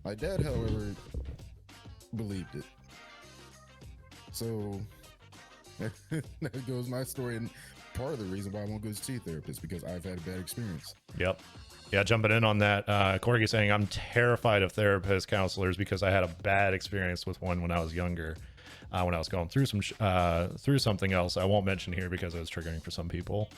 My dad, however, believed it. So there goes my story, and part of the reason why I won't go see a therapist, because I've had a bad experience. Yep. Yeah, jumping in on that, Corgi saying I'm terrified of therapists, counselors, because I had a bad experience with one when I was younger. When I was going through through something else I won't mention here because it was triggering for some people.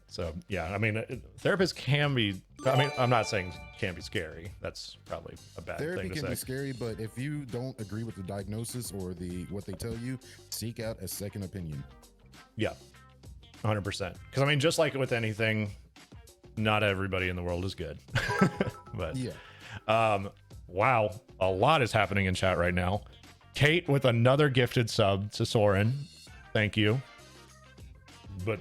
So yeah, I mean, therapists can be. I mean, I'm not saying can be scary. That's probably a bad Therapy thing to say. can be scary, but if you don't agree with the diagnosis or what they tell you, seek out a second opinion. Yeah, 100%. Because I mean, just like with anything, not everybody in the world is good. But yeah, wow, a lot is happening in chat right now. Kate with another gifted sub to Soren. Thank you. But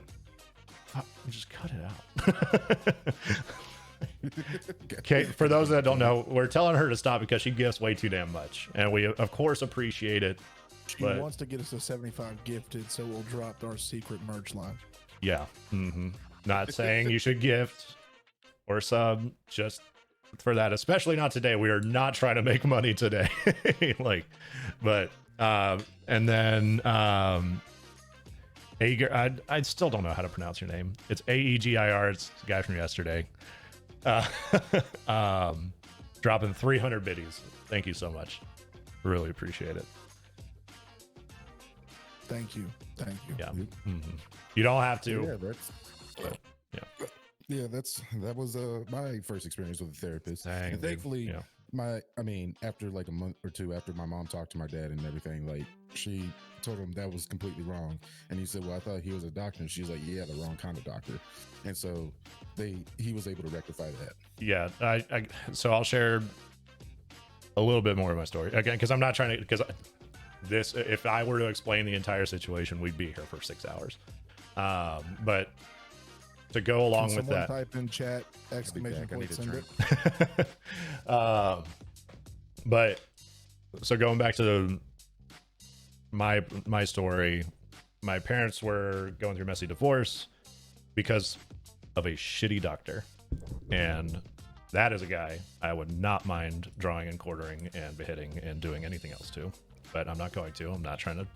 just cut it out. Kate, for those that don't know, we're telling her to stop because she gifts way too damn much. And we, of course, appreciate it. She wants to get us to 75 gifted, so we'll drop our secret merch line. Yeah. Mm-hmm. Not saying you should gift or sub, just for that, especially not today. We are not trying to make money today. And then Aegir, I still don't know how to pronounce your name. It's Aegir. It's the guy from yesterday. Dropping 300 biddies. Thank you so much. Really appreciate it. Thank you. Thank you. Yeah. You don't have to. Yeah, that's yeah. That was my first experience with a therapist, Dang, and dude. thankfully, Yeah. after like a month or two after my mom talked to my dad and everything, like she told him that was completely wrong, and he said, "Well, I thought he was a doctor," and she's like, "Yeah, the wrong kind of doctor," and so he was able to rectify that. Yeah. So I'll share a little bit more of my story again, because I'm not trying to, because this, if I were to explain the entire situation, we'd be here for 6 hours. But to go along with Someone that, type in chat exclamation back. I need point, a send drink. it. but so going back to my story, my parents were going through a messy divorce because of a shitty doctor, and that is a guy I would not mind drawing and quartering and beheading and doing anything else to, but I'm not going to. I'm not trying to.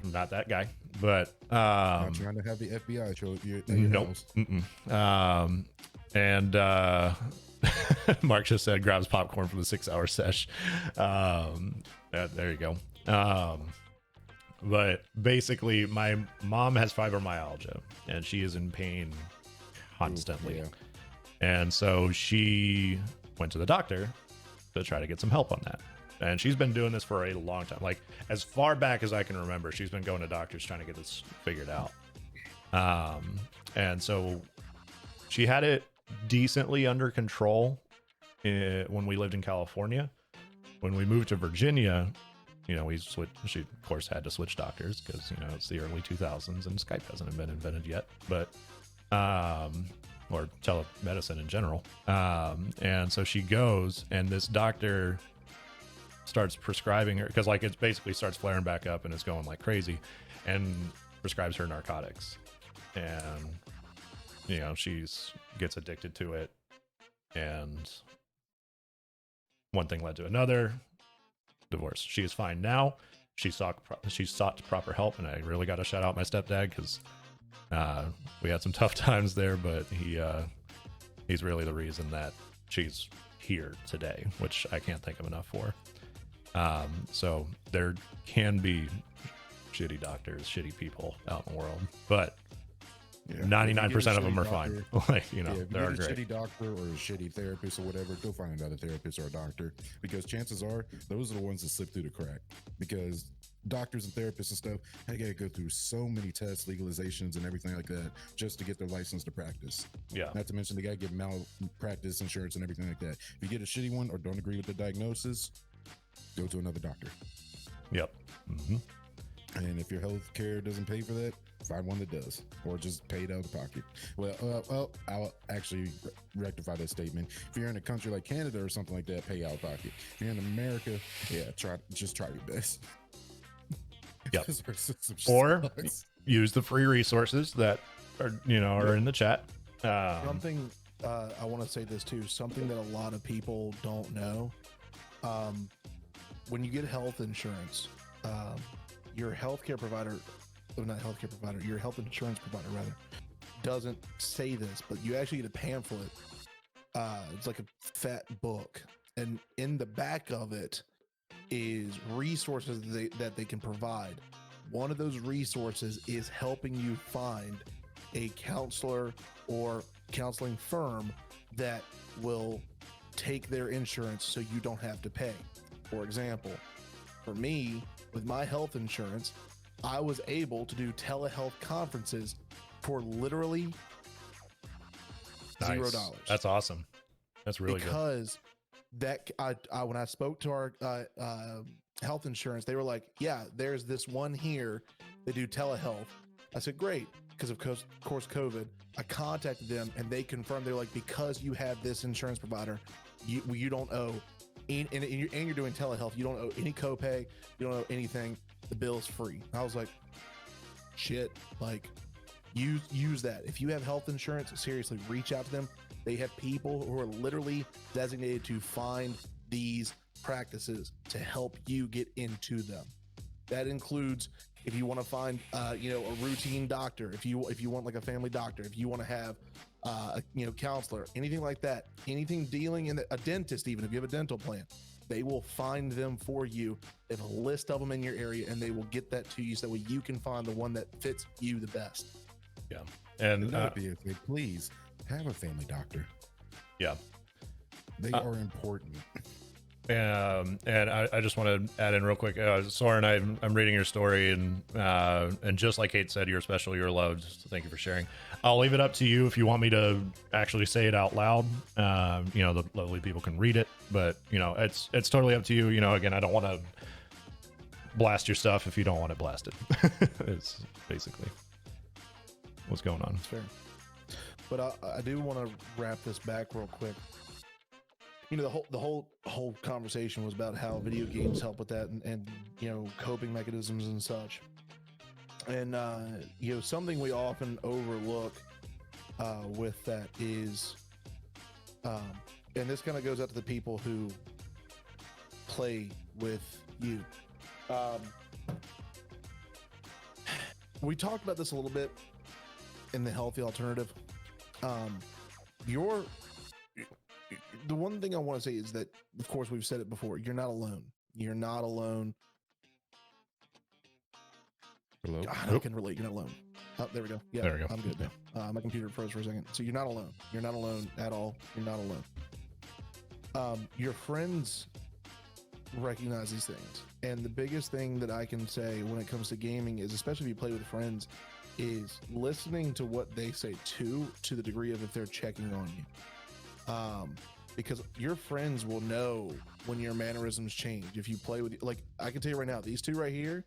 Not that guy, but Not trying to have the FBI show up at your nope. house. And Mark just said grabs popcorn for the 6 hour sesh. There you go. But basically, my mom has fibromyalgia, and she is in pain constantly. Yeah. And so she went to the doctor to try to get some help on that. And she's been doing this for a long time. Like, as far back as I can remember, she's been going to doctors trying to get this figured out. And so she had it decently under control when we lived in California. When we moved to Virginia, we switched. She, of course, had to switch doctors because, it's the early 2000s and Skype hasn't been invented yet. But, or telemedicine in general. And so she goes, and this doctor starts prescribing her, because it basically starts flaring back up and it's going like crazy, and prescribes her narcotics, and she's gets addicted to it, and one thing led to another. Divorce. She is fine now. She sought proper help, and I really got to shout out my stepdad, because we had some tough times there, but he's really the reason that she's here today, which I can't thank him enough for. So there can be shitty doctors, shitty people out in the world, but 99% of them are fine. If you they're get a great. shitty doctor or a shitty therapist or whatever, go find another therapist or a doctor, because chances are those are the ones that slip through the crack, because doctors and therapists and stuff, they gotta go through so many tests, legalizations, and everything like that just to get their license to practice. Yeah. Not to mention they gotta get malpractice insurance and everything like that. If you get a shitty one or don't agree with the diagnosis, go to another doctor. Yep. Mm-hmm. And if your health care doesn't pay for that, find one that does, or just pay it out of the pocket. Well, I'll actually rectify that statement. If you're in a country like Canada or something like that, pay out of pocket. If you're in America, try your best. Yep. Our system Or sucks. use the free resources that are in the chat. Something I want to say this too. Something that a lot of people don't know. When you get health insurance, your healthcare provider, not healthcare provider, your health insurance provider rather, doesn't say this, but you actually get a pamphlet. It's like a fat book, and in the back of it is resources that they can provide. One of those resources is helping you find a counselor or counseling firm that will take their insurance so you don't have to pay. For example, for me, with my health insurance, I was able to do telehealth conferences for literally Nice. $0. That's awesome. That's really good. Because that I when I spoke to our health insurance, they were like, "Yeah, there's this one here. They do telehealth." I said, "Great," because of course COVID. I contacted them and they confirmed, they're like, "Because you have this insurance provider, you don't owe." And you're doing telehealth, you don't owe any copay, you don't owe anything. The bill's free. I was like, shit, like use that. If you have health insurance, seriously, reach out to them. They have people who are literally designated to find these practices to help you get into them. That includes if you want to find a routine doctor, if you want like a family doctor, if you want to have a counselor, anything like that, anything dealing in a dentist, even if you have a dental plan, They will find them for you. They have a list of them in your area, and they will get that to you so that way you can find the one that fits you the best. Yeah. And Another thing, please have a family doctor. yeah. They are important. And I just want to add in real quick, Soren, I'm reading your story, and just like Kate said, you're special, you're loved. So thank you for sharing. I'll leave it up to you if you want me to actually say it out loud. You know, the lovely people can read it, but you know, it's totally up to you. You know, again, I don't want to blast your stuff if you don't want it blasted. It's basically what's going on. That's fair. But I do want to wrap this back real quick. You know, the whole conversation was about how video games help with that, and you know, coping mechanisms and such. And you know, something we often overlook with that is, and this kind of goes out to the people who play with you. We talked about this a little bit in the healthy alternative. The one thing I want to say is that, of course, we've said it before. You're not alone. You're not alone. Hello. God, I can relate. You're not alone. Oh, there we go. Yeah, There we go. I'm good now. My computer froze for a second. So you're not alone. You're not alone at all. You're not alone. Your friends recognize these things. And the biggest thing that I can say when it comes to gaming is, especially if you play with friends, is listening to what they say to the degree of if they're checking on you. Because your friends will know when your mannerisms change. If you play with, like, I can tell you right now, these two right here,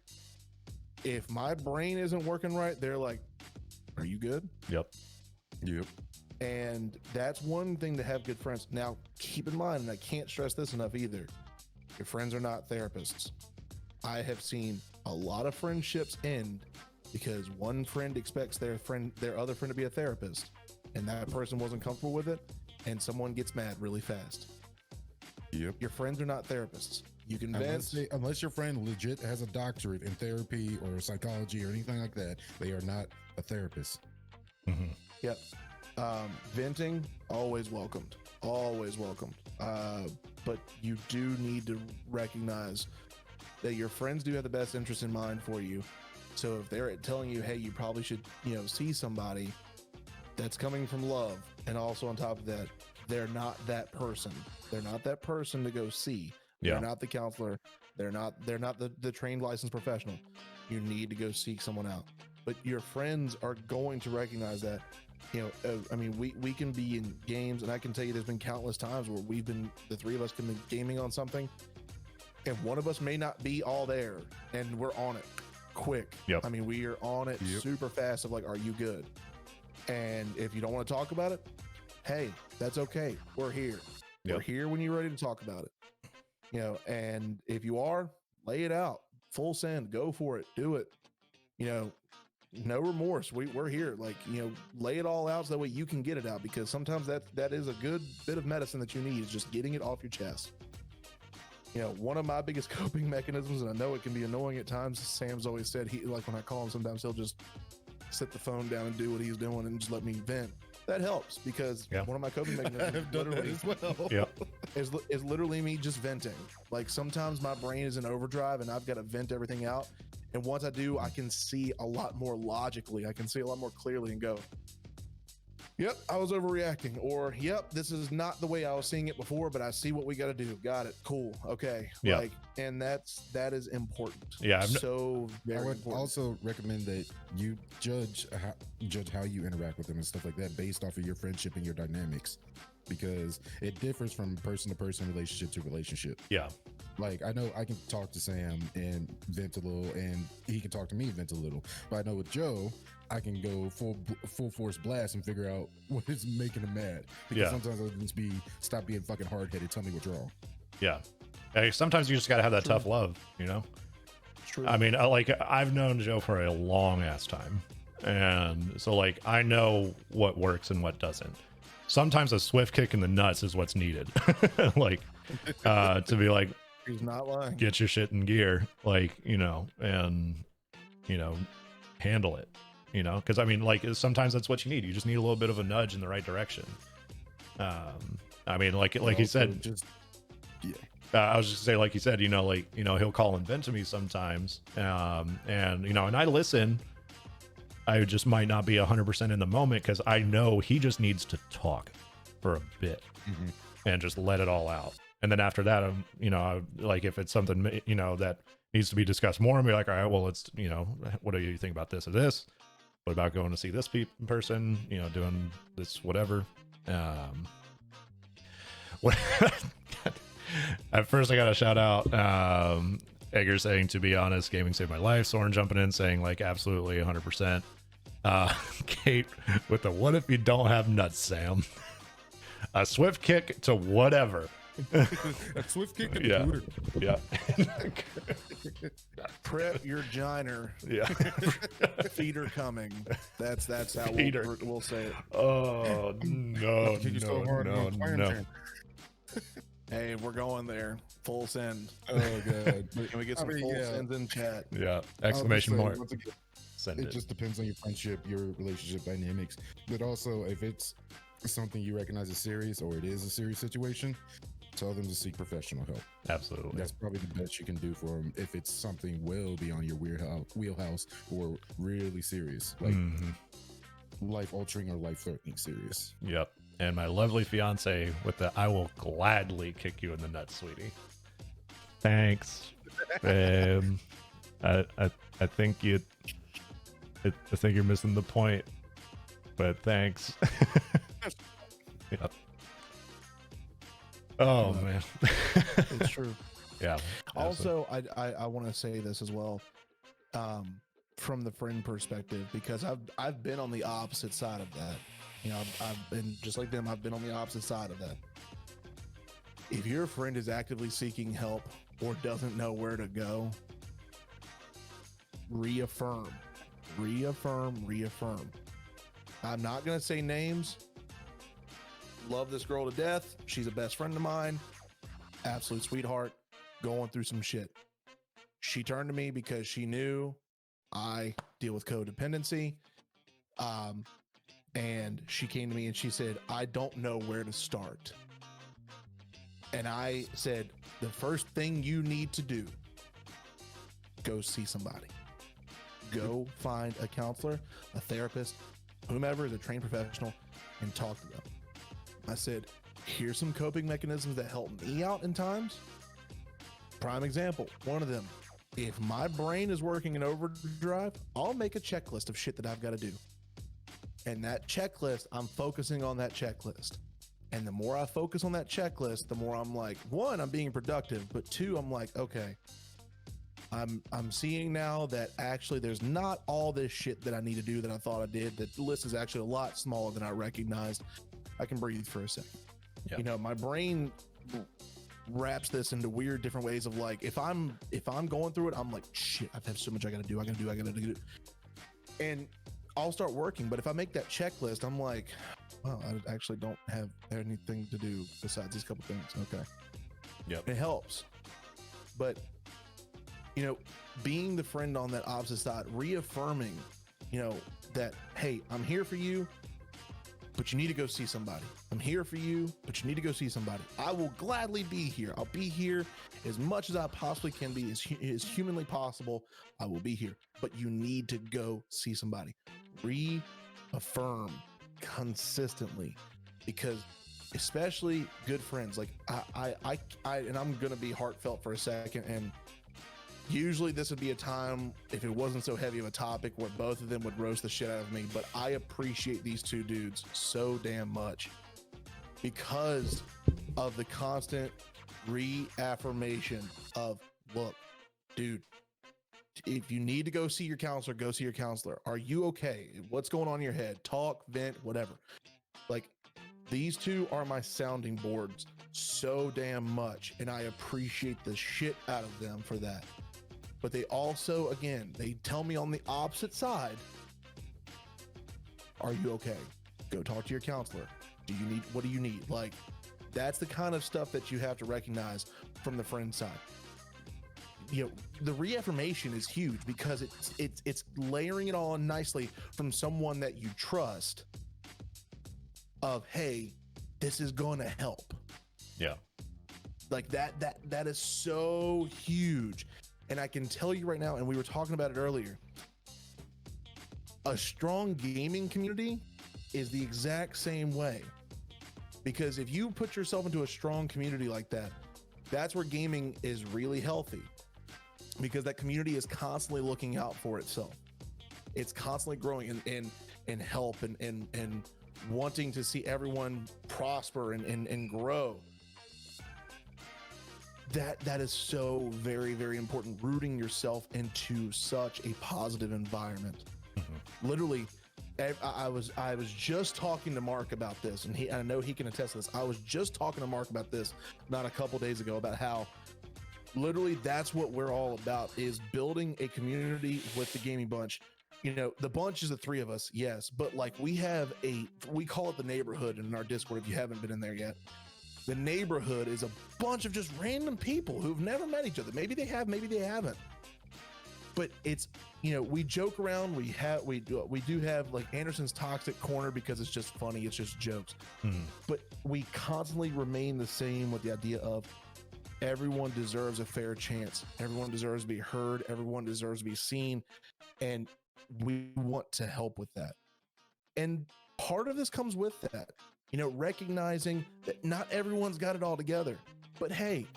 if my brain isn't working right, they're like, are you good? Yep. And that's one thing to have good friends. Now, keep in mind, and I can't stress this enough either, your friends are not therapists. I have seen a lot of friendships end because one friend expects their other friend to be a therapist, and that person wasn't comfortable with it, and someone gets mad really fast. Yep. Your friends are not therapists. You can vent. Unless your friend legit has a doctorate in therapy or psychology or anything like that, they are not a therapist. Mm-hmm. Yep. Venting, always welcomed. Always welcomed. But you do need to recognize that your friends do have the best interest in mind for you. So if they're telling you, hey, you probably should, you know, see somebody, that's coming from love. And also on top of that, they're not that person. They're not that person to go see. Yeah. They're not the counselor. They're not the trained licensed professional. You need to go seek someone out. But your friends are going to recognize that. You know, I mean, we can be in games, and I can tell you there's been countless times where the three of us can be gaming on something, and one of us may not be all there, and we're on it quick. Yep. I mean, we are on it super fast of like, are you good? And if you don't want to talk about it, hey, that's okay. We're here. Yep. We're here when you're ready to talk about it. You know, and if you are, lay it out. Full send. Go for it. Do it. You know, no remorse. We're here. Like, you know, lay it all out so that way you can get it out, because sometimes that is a good bit of medicine that you need, is just getting it off your chest. You know, one of my biggest coping mechanisms, and I know it can be annoying at times, Sam's always said, he, like when I call him, sometimes he'll just sit the phone down and do what he's doing and just let me vent. That helps, because one of my coping mechanisms I've done that as well. is literally me just venting. Like, sometimes my brain is in overdrive and I've got to vent everything out. And once I do, I can see a lot more logically. I can see a lot more clearly and go, yep, I was overreacting. Or, yep, this is not the way I was seeing it before, but I see what we got to do. Got it. Cool. Okay. Yeah. Like, and that is important. Yeah. So very I would important. also recommend that you judge how you interact with them and stuff like that based off of your friendship and your dynamics, because it differs from person to person, relationship to relationship. Yeah. Like, I know I can talk to Sam and vent a little, and he can talk to me and vent a little. But I know with Joe, I can go full force blast and figure out what is making him mad. Because sometimes I'll just stop being fucking hard headed. Tell me what's wrong. Yeah. Hey, sometimes you just gotta have that tough love, you know. True. I mean, I've known Joe for a long ass time, and so like I know what works and what doesn't. Sometimes a swift kick in the nuts is what's needed, like to be like, he's not lying. get your shit in gear, like, you know, and you know, handle it, you know, because I mean, like, sometimes that's what you need. You just need a little bit of a nudge in the right direction. I mean, like he said, I was just say, like you said, he'll call and vent to me sometimes, and and I listen. I just might not be 100% in the moment because I know he just needs to talk for a bit and just let it all out. And then after that, like if it's something, that needs to be discussed more, I'm be like, all right, well, let's, what do you think about this or this? What about going to see this person, doing this, whatever. What at first I got to shout out, Edgar saying, to be honest, gaming saved my life. Soren jumping in saying like, absolutely 100%. Kate with the, what if you don't have nuts, Sam? A swift kick to whatever. A swift kick to the booter. Yeah. Prep your giner. Yeah. Feet are coming. That's how we'll say it. Oh no, Kick you so hard, no. Hey, we're going there. Full send. Oh god. Can we get some full sends in chat? Yeah. Exclamation mark. Send it. Just depends on your friendship, your relationship dynamics, but also if it's something you recognize as serious or it is a serious situation, tell them to seek professional help. Absolutely. That's probably the best you can do for them if it's something well beyond your wheelhouse or really serious, like life altering or life threatening serious. Yep. And my lovely fiance with the, I will gladly kick you in the nuts, sweetie. Thanks. I think I think you're missing the point, but thanks. Yep. Oh man. It's true. Yeah. Also, I want to say this as well, from the friend perspective, because I've been on the opposite side of that. I've been just like them. I've been on the opposite side of that. If your friend is actively seeking help or doesn't know where to go, reaffirm. I'm not going to say names. Love this girl to death. She's a best friend of mine. Absolute sweetheart. Going through some shit. She turned to me because she knew I deal with codependency. And she came to me and she said, I don't know where to start. And I said, the first thing you need to do, go see somebody. Go find a counselor, a therapist, whomever is a trained professional, and talk to them. I said, here's some coping mechanisms that help me out in times. Prime example, one of them, if my brain is working in overdrive, I'll make a checklist of shit that I've got to do. And that checklist, I'm focusing on that checklist. And the more I focus on that checklist, the more I'm like, one, I'm being productive, but two, I'm like, okay, I'm seeing now that actually there's not all this shit that I need to do that I thought I did. That the list is actually a lot smaller than I recognized. I can breathe for a second. Yep. My brain wraps this into weird different ways of like, if I'm going through it, I'm like, shit, I have so much I gotta do. And I'll start working. But if I make that checklist, I'm like, well, I actually don't have anything to do besides these couple things. Okay. Yep. It helps. But being the friend on that opposite side, reaffirming, that, hey, I'm here for you, but you need to go see somebody. I'm here for you, but you need to go see somebody. I will gladly be here. I'll be here as much as I possibly can be, as humanly possible. I will be here, but you need to go see somebody. Reaffirm consistently, because especially good friends, like I and I'm going to be heartfelt for a second, and usually this would be a time, if it wasn't so heavy of a topic, where both of them would roast the shit out of me, but I appreciate these two dudes so damn much because of the constant reaffirmation of, look, dude, if you need to go see your counselor, go see your counselor. Are you okay? What's going on in your head? Talk, vent, whatever. Like, these two are my sounding boards so damn much, and I appreciate the shit out of them for that. But they also, again, they tell me on the opposite side, are you okay? Go talk to your counselor. What do you need? Like, that's the kind of stuff that you have to recognize from the friend side. The reaffirmation is huge because it's layering it on nicely from someone that you trust of, hey, this is going to help. Yeah. Like that is so huge. And I can tell you right now, and we were talking about it earlier, a strong gaming community is the exact same way. Because if you put yourself into a strong community like that, that's where gaming is really healthy. Because that community is constantly looking out for itself. It's constantly growing and help and wanting to see everyone prosper and grow. That is so very, very important. Rooting yourself into such a positive environment. Literally, I was just talking to Mark about this, and I know he can attest to this. I was just talking to Mark about this not a couple days ago, about how literally that's what we're all about, is building a community with the gaming bunch. You know, the bunch is the three of us, yes, but like we call it the neighborhood in our Discord. If you haven't been in there yet, the neighborhood is a bunch of just random people who've never met each other. Maybe they have, maybe they haven't. But it's, you know, we joke around. We do have like Anderson's toxic corner because it's just funny. It's just jokes. But we constantly remain the same with the idea of everyone deserves a fair chance. Everyone deserves to be heard. Everyone deserves to be seen. And we want to help with that. And part of this comes with that, you know, recognizing that not everyone's got it all together. But hey,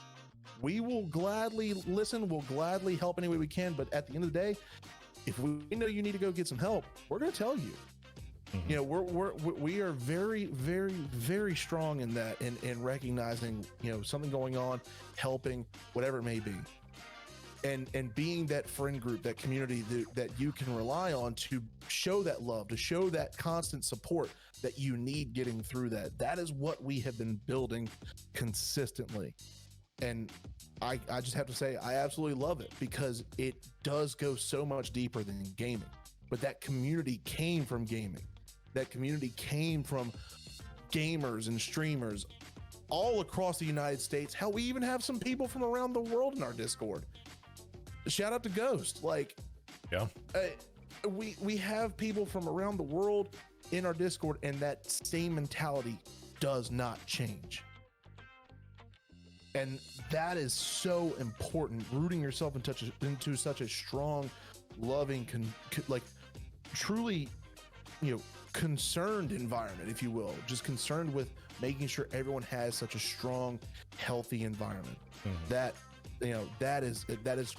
we will gladly listen. We'll gladly help any way we can. But at the end of the day, if we know you need to go get some help, we're going to tell you. You know, we are very, very, very strong in that, in recognizing, you know, something going on, helping, whatever it may be, and being that friend group, that community that you can rely on to show that love, to show that constant support that you need getting through that. That is what we have been building consistently. And I just have to say, I absolutely love it, because it does go so much deeper than gaming. But that community came from gaming. That community came from gamers and streamers all across the United States. Hell, we even have some people from around the world in our Discord. Shout out to Ghost. Like, yeah, we have people from around the world in our Discord, and that same mentality does not change. And that is so important. Rooting yourself into such a strong, loving, like truly, you know, concerned environment, if you will, just concerned with making sure everyone has such a strong, healthy environment. That, you know, that is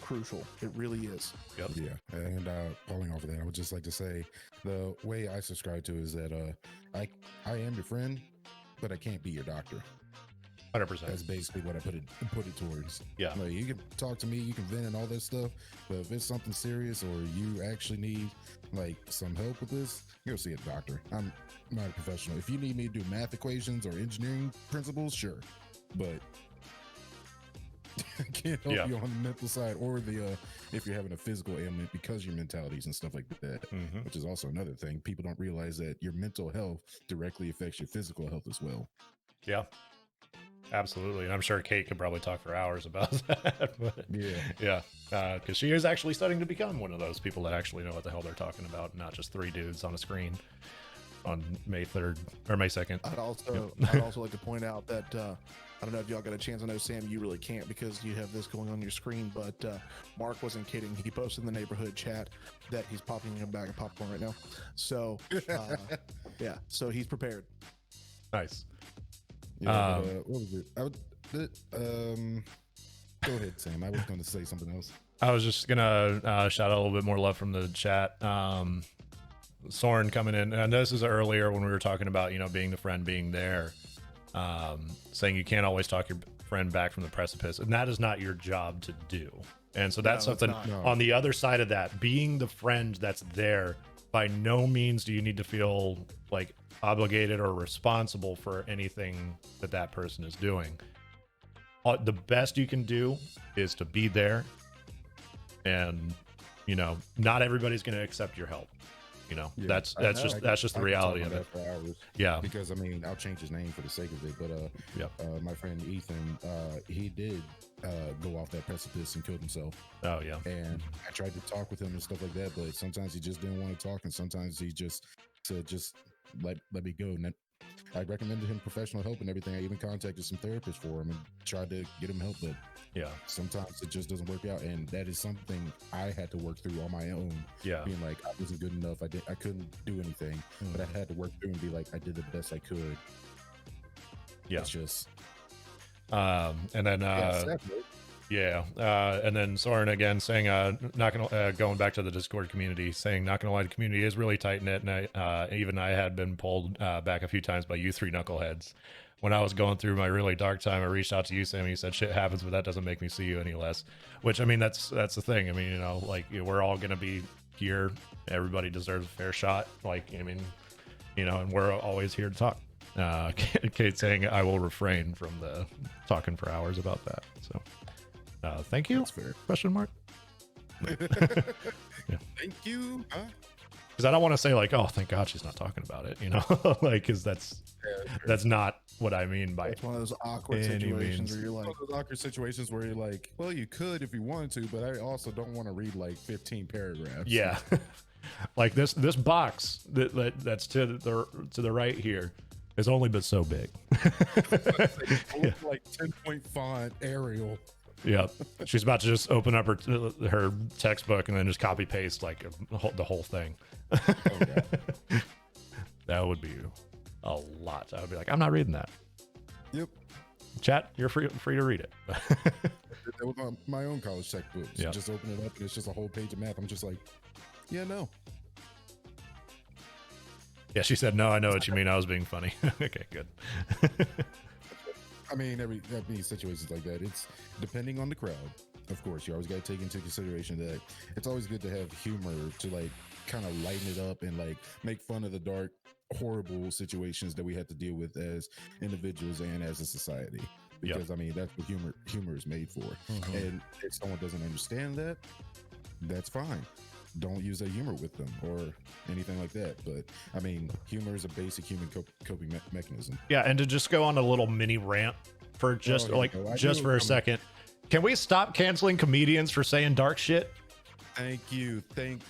crucial. It really is. Yep. Yeah. And falling off of that, I would just like to say the way I subscribe to is that I am your friend, but I can't be your doctor. 100%. That's basically what I put it towards. Yeah. Like, you can talk to me, you can vent and all that stuff, but if it's something serious or you actually need like some help with this, go see a doctor. I'm not a professional. If you need me to do math equations or engineering principles, sure, but I can't help you on the mental side or the if you're having a physical ailment, because your mentalities and stuff like that, which is also another thing. People don't realize that your mental health directly affects your physical health as well. Yeah. Absolutely. And I'm sure Kate could probably talk for hours about that. But yeah. Because she is actually starting to become one of those people that actually know what the hell they're talking about, not just three dudes on a screen on May 3rd or May 2nd. I'd also like to point out that I don't know if y'all got a chance. I know, Sam, you really can't because you have this going on your screen, but Mark wasn't kidding. He posted in the neighborhood chat that he's popping a bag of popcorn right now. So yeah, so he's prepared. Nice. Yeah, what was it? Go ahead, Sam. I was going to say something else. I was just gonna shout out a little bit more love from the chat. Soren coming in, and this is earlier when we were talking about, you know, being the friend, being there, saying you can't always talk your friend back from the precipice, and that is not your job to do. And so that's something on the other side of that, being the friend that's there. By no means do you need to feel like obligated or responsible for anything that person is doing. The best you can do is to be there, and, you know, not everybody's going to accept your help. You know, that's just the reality of it. For hours. Yeah, because I mean, I'll change his name for the sake of it, but my friend Ethan, he did go off that precipice and killed himself. Oh yeah. And I tried to talk with him and stuff like that, but sometimes he just didn't want to talk, and sometimes he just said, just let me go. I recommended him professional help and everything. I even contacted some therapists for him and tried to get him help, but Yeah. sometimes it just doesn't work out, and that is something I had to work through on my own. Yeah. Being like, I wasn't good enough. I couldn't do anything, but I had to work through and be like, I did the best I could. Yeah. It's just, And then, and then Soren again saying, not gonna, going back to the Discord community, saying, not gonna lie, the community is really tight knit, and even I had been pulled back a few times by you three knuckleheads. When I was going through my really dark time, I reached out to you, Sammy. You said shit happens, but that doesn't make me see you any less. Which, I mean, that's the thing. I mean, you know, like, we're all gonna be here. Everybody deserves a fair shot. Like, I mean, you know, and we're always here to talk. Kate saying, I will refrain from the talking for hours about that. So, thank you. That's fair. Question mark. Thank you. Huh? Because I don't want to say like, oh, thank God she's not talking about it, you know, like, because that's not what I mean by It's one of those awkward any situations means. where you're One like, of those awkward situations where you're like, well, you could if you wanted to, but I also don't want to read like 15 paragraphs. Yeah. Like this box that's to the right here is only but so big. Like 10-point font Arial. Yeah, she's about to just open up her textbook and then just copy paste like the whole thing. Oh, yeah. That would be a lot. I would be like, I'm not reading that. Yep. Chat, you're free to read it. That was on my own college textbooks. Yeah. Just open it up and it's just a whole page of math. I'm just like, yeah, no. Yeah, she said, no, I know what you mean. I was being funny. Okay, good. I mean, every situations like that, it's depending on the crowd. Of course, you always got to take into consideration that it's always good to have humor to like kind of lighten it up and like make fun of the dark, horrible situations that we have to deal with as individuals and as a society. Because I mean, that's what humor is made for. Mm-hmm. And if someone doesn't understand that, that's fine. Don't use that humor with them or anything like that. But I mean, humor is a basic human coping mechanism. Yeah, and to just go on a little mini rant for just for a second. Can we stop canceling comedians for saying dark shit? Thank you. Thank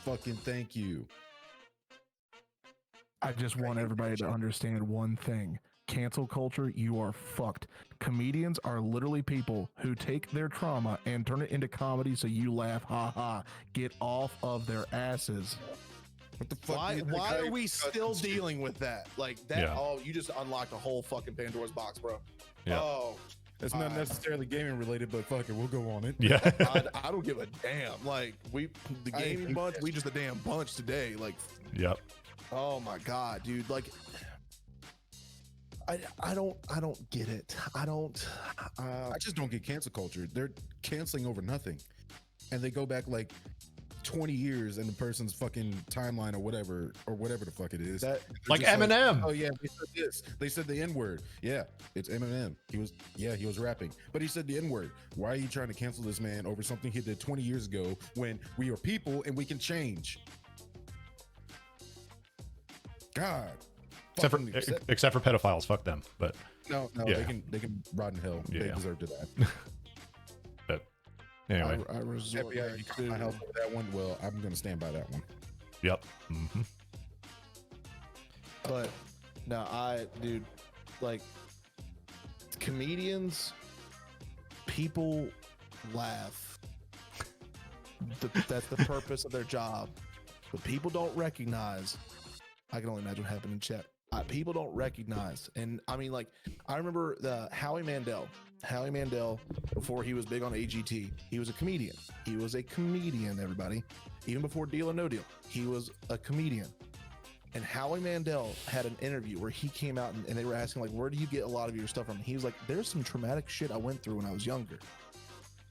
you. I just want everybody to understand one thing. Cancel culture, you are fucked. Comedians are literally people who take their trauma and turn it into comedy so you laugh, ha ha. Get off of their asses. What the fuck? Why are we still dealing with that? Like that, Yeah. oh, you just unlocked a whole fucking Pandora's box, bro. Yeah. Oh, It's not necessarily gaming related, but fuck it, we'll go on it. Yeah. I don't give a damn. Like the gaming bunch, we just a damn bunch today. Like, Yep. oh my god, dude. Like, I don't get it. I just don't get cancel culture. They're canceling over nothing. And they go back like 20 years in the person's fucking timeline or whatever the fuck it is. Like Eminem. Oh yeah, they said this. They said the N-word. Yeah, it's Eminem. He was rapping. But he said the N-word. Why are you trying to cancel this man over something he did 20 years ago when we are people and we can change? God. Except for pedophiles, fuck them. But no, yeah. they can rot in hell. Yeah. They deserve to die. But anyway. I resort FBI, you caught my house over that one. Well, I'm gonna stand by that one. Yep. Mm-hmm. But no, dude, like comedians, people laugh. That's the purpose of their job. But people don't recognize. I can only imagine what happened in chat. People don't recognize. And I mean, like, I remember Howie Mandel. Howie Mandel, before he was big on AGT, he was a comedian. He was a comedian, everybody. Even before Deal or No Deal, he was a comedian. And Howie Mandel had an interview where he came out and they were asking, like, where do you get a lot of your stuff from? He was like, there's some traumatic shit I went through when I was younger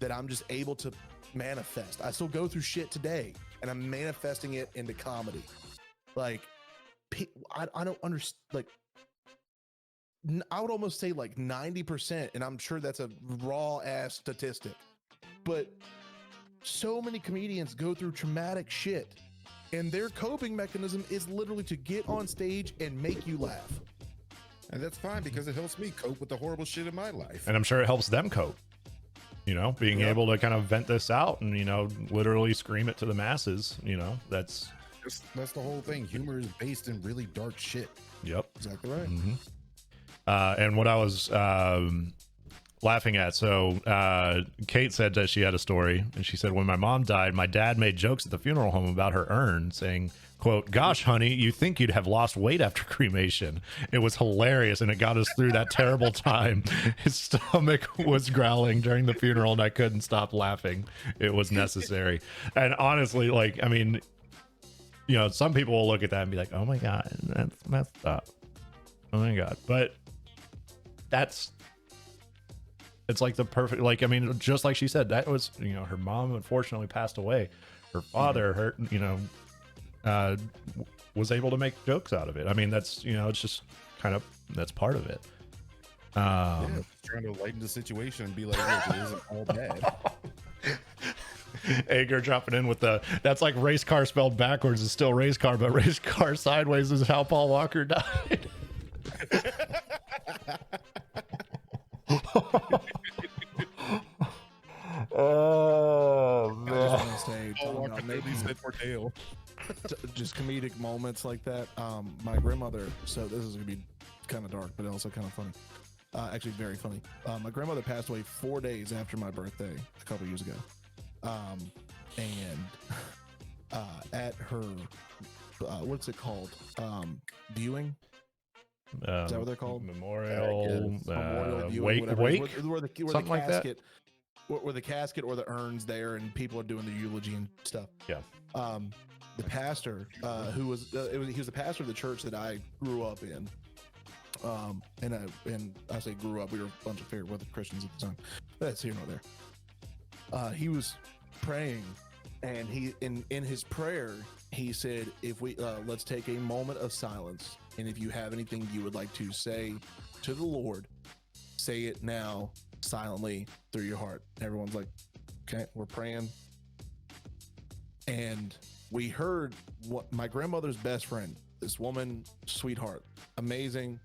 that I'm just able to manifest. I still go through shit today, and I'm manifesting it into comedy. Like, I don't understand. Like, I would almost say like 90%, and I'm sure that's a raw ass statistic, but so many comedians go through traumatic shit, and their coping mechanism is literally to get on stage and make you laugh. And that's fine because it helps me cope with the horrible shit in my life. And I'm sure it helps them cope. You know, being able to kind of vent this out and, you know, literally scream it to the masses, you know, that's That's the whole thing. Humor is based in really dark shit. Yep. Exactly right. Mm-hmm. And what I was laughing at, so Kate said that she had a story, and she said, when my mom died, my dad made jokes at the funeral home about her urn, saying, quote, "Gosh, honey, you think you'd have lost weight after cremation." It was hilarious, and it got us through that terrible time. His stomach was growling during the funeral, and I couldn't stop laughing. It was necessary. And honestly, like, I mean, you know, some people will look at that and be like, oh my God, that's messed up. Oh my God. But it's like the perfect, like, I mean, just like she said, that was, you know, her mom unfortunately passed away. Her father, her, you know, was able to make jokes out of it. I mean, that's, you know, it's just kind of, that's part of it. Yeah, trying to lighten the situation and be like, look, it isn't all bad. Ager dropping in with that's like race car spelled backwards is still race car, but race car sideways is how Paul Walker died. Oh man! I just want to say, Paul Walker maybe said for Dale. just comedic moments like that. My grandmother. So this is gonna be kind of dark, but also kind of funny. Actually, very funny. My grandmother passed away 4 days after my birthday a couple years ago. And at her, what's it called? Viewing. Is that what they're called? Memorial viewing, wake, where the something like that. Where the casket or the urn's there, and people are doing the eulogy and stuff. Yeah. The pastor, who was he was the pastor of the church that I grew up in. And I say grew up. We were a bunch of fair weather Christians at the time. That's here nor there. He was praying, and he in his prayer he said, "If we let's take a moment of silence, and if you have anything you would like to say to the Lord, say it now silently through your heart." Everyone's like, "Okay, we're praying." And we heard what my grandmother's best friend, this woman, sweetheart, amazing,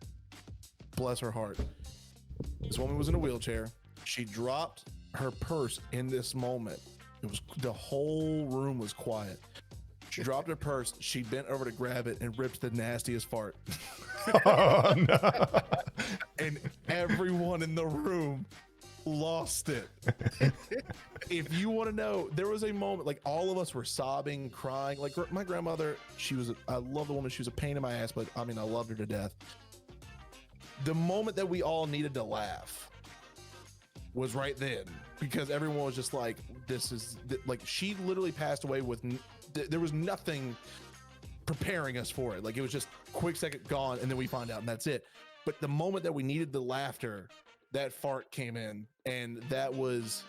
bless her heart. This woman was in a wheelchair. She dropped her purse in this moment. It was, the whole room was quiet. She dropped her purse. She bent over to grab it and ripped the nastiest fart. Oh, no. And everyone in the room lost it. If you want to know, there was a moment, like, all of us were sobbing, crying. Like, my grandmother, I love the woman. She was a pain in my ass, but I mean, I loved her to death. The moment that we all needed to laugh was right then, because everyone was just like, this is like, she literally passed away with there was nothing preparing us for it. Like, it was just quick second gone, and then we find out, and that's it. But the moment that we needed the laughter, that fart came in, and that was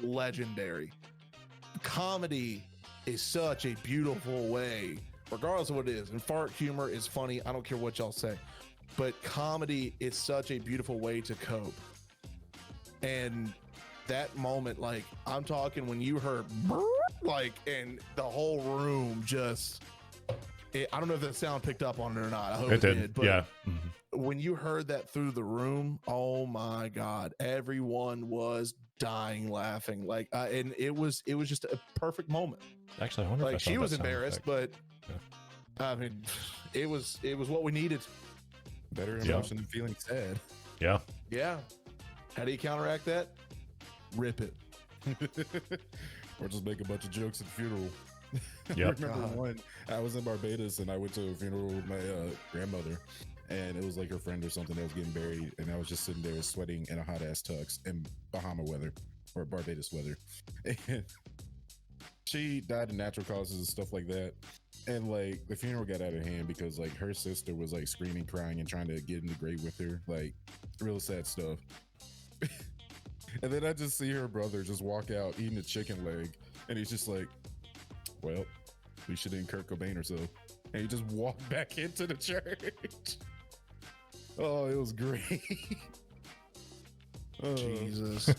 legendary. Comedy is such a beautiful way, regardless of what it is, and fart humor is funny. I don't care what y'all say, but comedy is such a beautiful way to cope. And that moment, like, I'm talking when you heard like, and the whole room just, I don't know if that sound picked up on it or not. I hope it did. But yeah. When you heard that through the room, oh my God, everyone was dying laughing. Like, and it was just a perfect moment. Actually, I wonder like, if she was embarrassed, but yeah. I mean, it was what we needed. Better emotion than feeling sad. Yeah. Yeah. How do you counteract that? Rip it. Or just make a bunch of jokes at the funeral. Yep. I remember one, I was in Barbados and I went to a funeral with my grandmother, and it was like her friend or something that was getting buried, and I was just sitting there sweating in a hot ass tux in Bahama weather or Barbados weather. And she died of natural causes and stuff like that. And like, the funeral got out of hand because like her sister was like screaming, crying, and trying to get in the grave with her, like real sad stuff. And then I just see her brother just walk out eating a chicken leg, and he's just like, well, we should end Kurt Cobain herself. And he just walked back into the church. Oh, it was great. Jesus.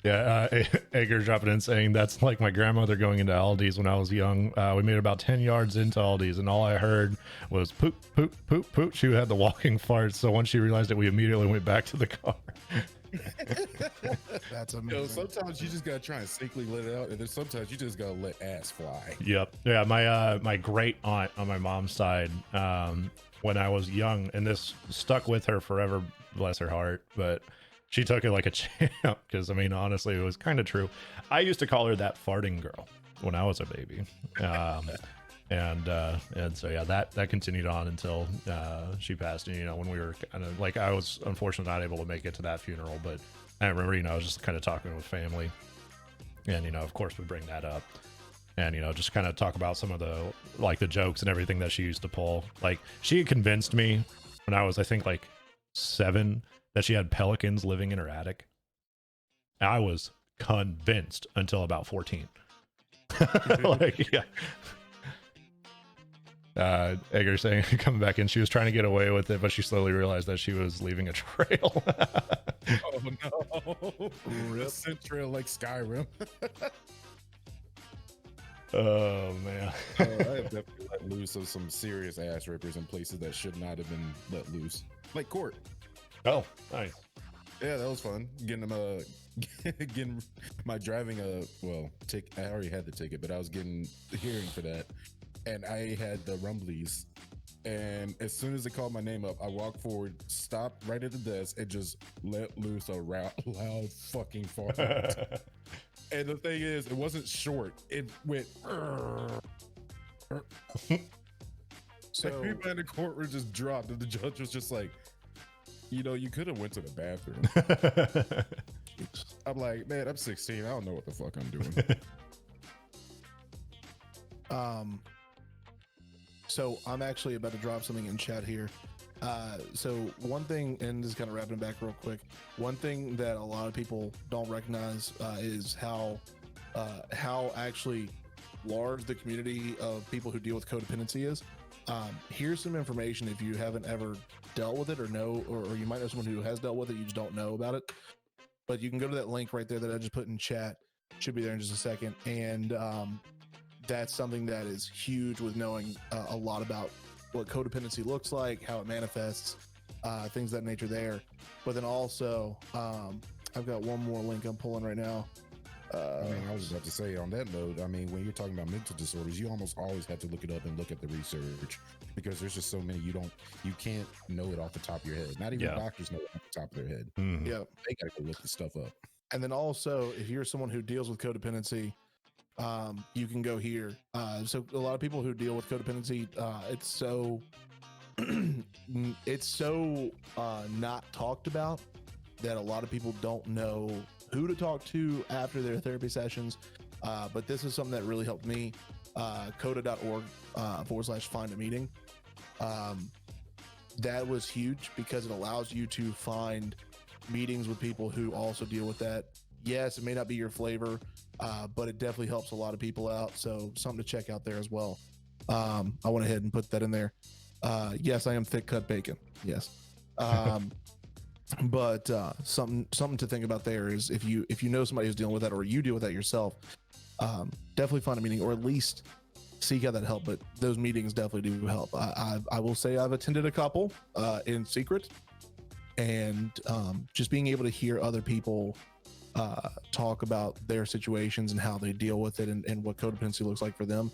Yeah, Ager dropping in saying that's like my grandmother going into Aldi's when I was young. We made about 10 yards into Aldi's, and all I heard was poop, poop, poop, poop. She had the walking farts, so once she realized it, we immediately went back to the car. That's Yo, amazing. sometimes you just gotta try and safely let it out, and then sometimes you just gotta let ass fly. Yep. Yeah. My great aunt on my mom's side, when I was young, and this stuck with her forever, bless her heart, but she took it like a champ because I mean, honestly, it was kind of true. I used to call her that farting girl when I was a baby. And so yeah, that continued on until she passed. And you know, when we were kind of like, I was unfortunately not able to make it to that funeral, but I remember, you know, I was just kind of talking with family, and you know, of course, we bring that up, and you know, just kind of talk about some of the like the jokes and everything that she used to pull. Like, she had convinced me when I was, I think, like 7, that she had pelicans living in her attic. I was convinced until about 14. Like, yeah. Edgar saying, coming back in, she was trying to get away with it, but she slowly realized that she was leaving a trail. Oh no! A scent trail like Skyrim. Oh man. I have definitely let loose of some serious ass rippers in places that should not have been let loose, like court. Oh, nice. Yeah, that was fun. Getting them getting my driving I already had the ticket, but I was getting hearing for that, and I had the rumblies. And as soon as they called my name up, I walked forward, stopped right at the desk, and just let loose a loud fucking fart. And the thing is, it wasn't short. It went. So everybody in the courtroom just dropped, and the judge was just like, you know, you could have went to the bathroom. I'm like, man, I'm 16. I don't know what the fuck I'm doing. So I'm actually about to drop something in chat here. So one thing, and this is kind of wrapping back real quick. One thing that a lot of people don't recognize is how actually large the community of people who deal with codependency is. Here's some information if you haven't ever dealt with it or know, or you might know someone who has dealt with it, you just don't know about it. But you can go to that link right there that I just put in chat. Should be there in just a second. And that's something that is huge with knowing a lot about what codependency looks like, how it manifests, things of that nature there. But then also, I've got one more link I'm pulling right now. I mean, I was about to say on that note, I mean, when you're talking about mental disorders, you almost always have to look it up and look at the research, because there's just so many you can't know it off the top of your head. Not even doctors know it off the top of their head. Mm-hmm. Yeah, they gotta go look the stuff up. And then also, if you're someone who deals with codependency, you can go here. So a lot of people who deal with codependency, it's so not talked about that a lot of people don't know who to talk to after their therapy sessions. But this is something that really helped me. Coda.org /find a meeting. That was huge because it allows you to find meetings with people who also deal with that. Yes, it may not be your flavor, but it definitely helps a lot of people out. So something to check out there as well. I went ahead and put that in there. Yes, I am thick cut bacon. Yes. But something to think about there is if you know somebody who's dealing with that, or you deal with that yourself, definitely find a meeting, or at least seek out that help. But those meetings definitely do help. I will say I've attended a couple in secret, and just being able to hear other people talk about their situations and how they deal with it, and what codependency looks like for them,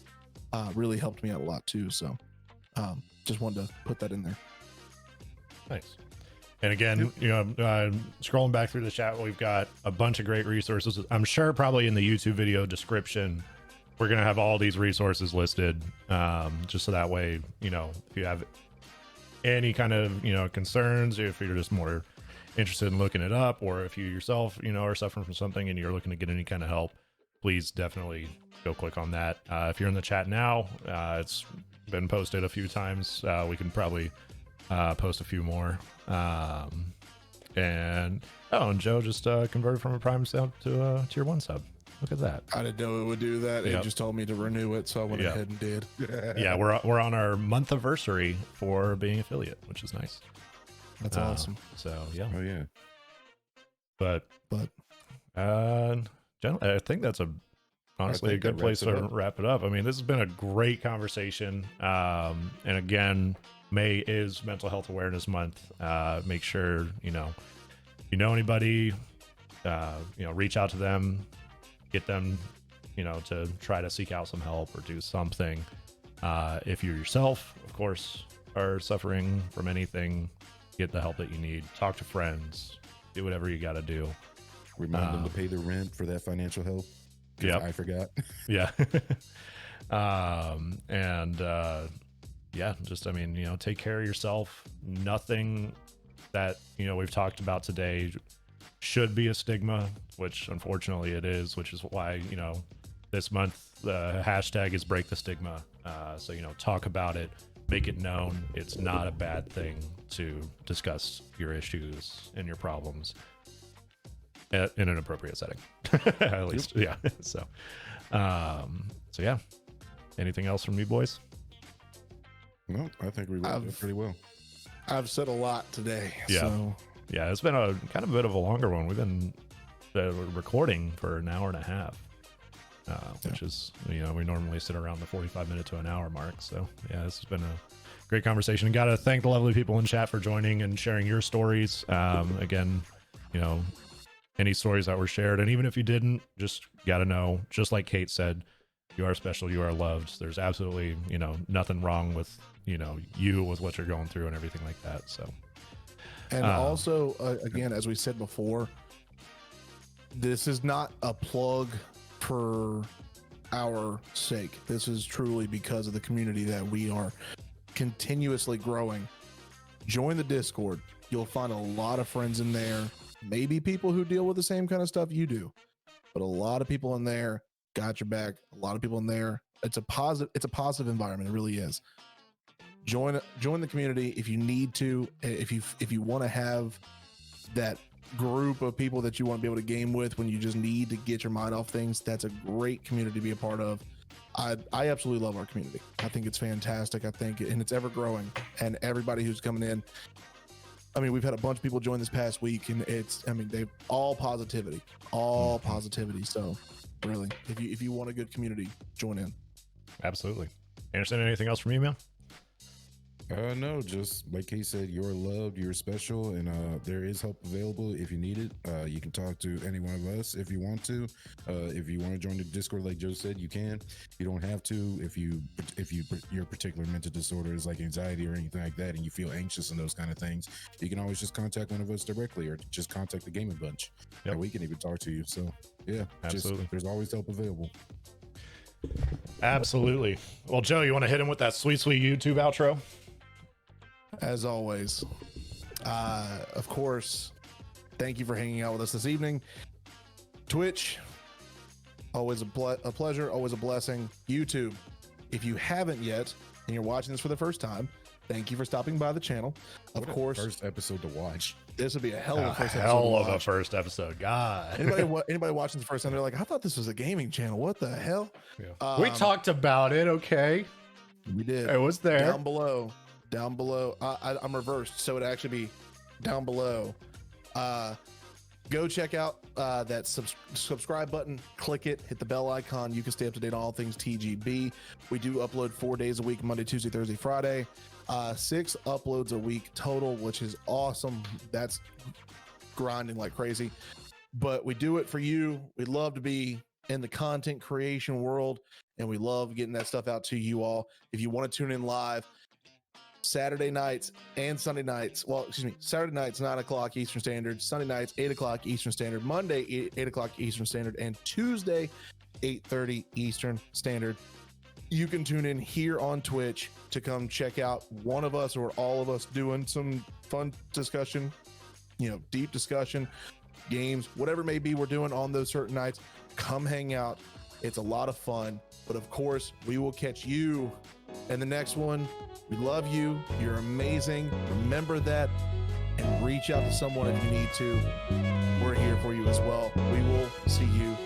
really helped me out a lot too. So just wanted to put that in there. Nice. And again, you know, scrolling back through the chat, we've got a bunch of great resources. I'm sure probably in the YouTube video description, we're going to have all these resources listed, just so that way, you know, if you have any kind of, you know, concerns, if you're just more interested in looking it up, or if you yourself, you know, are suffering from something and you're looking to get any kind of help, please definitely go click on that. If you're in the chat now, it's been posted a few times. We can probably post a few more. And Joe just converted from a Prime sub to a Tier 1 sub. Look at that. I didn't know it would do that. It just told me to renew it, so I went ahead and did. Yeah, we're on our month anniversary for being affiliate, which is nice. That's awesome. So yeah. Oh yeah. But gentlemen, I think that's honestly a good place to wrap it up. I mean, this has been a great conversation. And again, May is Mental Health Awareness Month. Make sure, you know, you know anybody, reach out to them, get them, to try to seek out some help or do something. If you yourself, of course, are suffering from anything, get the help that you need. Talk to friends. Do whatever you got to do. Remind them to pay their rent for that financial help. Yeah, I forgot. Yeah. Just, take care of yourself. Nothing that, we've talked about today should be a stigma, which unfortunately it is, which is why, this month the hashtag is break the stigma. So, talk about it, make it known. It's not a bad thing to discuss your issues and your problems in an appropriate setting, at least. Yeah. So yeah. Anything else from you boys? No, I think we went pretty well. I've said a lot today. Yeah. So. Yeah. It's been a kind of a bit of a longer one. We've been recording for an hour and a half, which is, we normally sit around the 45-minute to an hour mark. So yeah, this has been a great conversation. Got to thank the lovely people in chat for joining and sharing your stories. Again, any stories that were shared, and even if you didn't, just got to know, just like Kate said, you are special, you are loved. There's absolutely, nothing wrong with, you with what you're going through and everything like that. So, and also, again, as we said before, this is not a plug for our sake. This is truly because of the community that we are continuously growing. Join the Discord. You'll find a lot of friends in there. Maybe people who deal with the same kind of stuff you do, but a lot of people in there got your back. A lot of people in there. It's a positive environment. It really is. Join the community if you need to. If you want to have that group of people that you want to be able to game with when you just need to get your mind off things, that's a great community to be a part of. I absolutely love our community. I think it's fantastic. And it's ever growing. And everybody who's coming in, we've had a bunch of people join this past week, and they've all positivity. So really, if you want a good community, join in. Absolutely. Anderson, anything else from you, man? No, just like Kate said, you're loved, you're special, and there is help available if you need it. You can talk to any one of us if you want to. If you want to join the Discord, like Joe said, you can. You don't have to. If your particular mental disorder is like anxiety or anything like that, and you feel anxious and those kind of things, you can always just contact one of us directly, or just contact the Gaming Bunch. Yep. And we can even talk to you. So yeah, absolutely. There's always help available. Absolutely. Well, Joe, you want to hit him with that sweet YouTube outro? As always, of course, thank you for hanging out with us this evening. Twitch, always a pleasure, always a blessing. YouTube, if you haven't yet and you're watching this for the first time, thank you for stopping by the channel. Of course, first episode to watch. This would be a hell of a first episode. Hell of a first episode, God. Anybody watching the first time, they're like, I thought this was a gaming channel. What the hell? Yeah. We talked about it. Okay, we did. It was there down below. I'm reversed, so it'd actually be down below. Go check out that subscribe button, click it, hit the bell icon. You can stay up to date on all things TGB. We do upload 4 days a week, Monday, Tuesday, Thursday, Friday. 6 uploads a week total, which is awesome. That's grinding like crazy, but we do it for you. We love to be in the content creation world, and we love getting that stuff out to you all. If you want to tune in live, Saturday nights and Sunday nights. Saturday nights, 9 o'clock Eastern Standard. Sunday nights, 8 o'clock Eastern Standard. Monday, 8 o'clock Eastern Standard. And Tuesday, 8:30 Eastern Standard. You can tune in here on Twitch to come check out one of us or all of us doing some fun discussion, deep discussion, games, whatever it may be we're doing on those certain nights. Come hang out. It's a lot of fun. But of course, we will catch you in the next one. We love you. You're amazing. Remember that, and reach out to someone if you need to. We're here for you as well. We will see you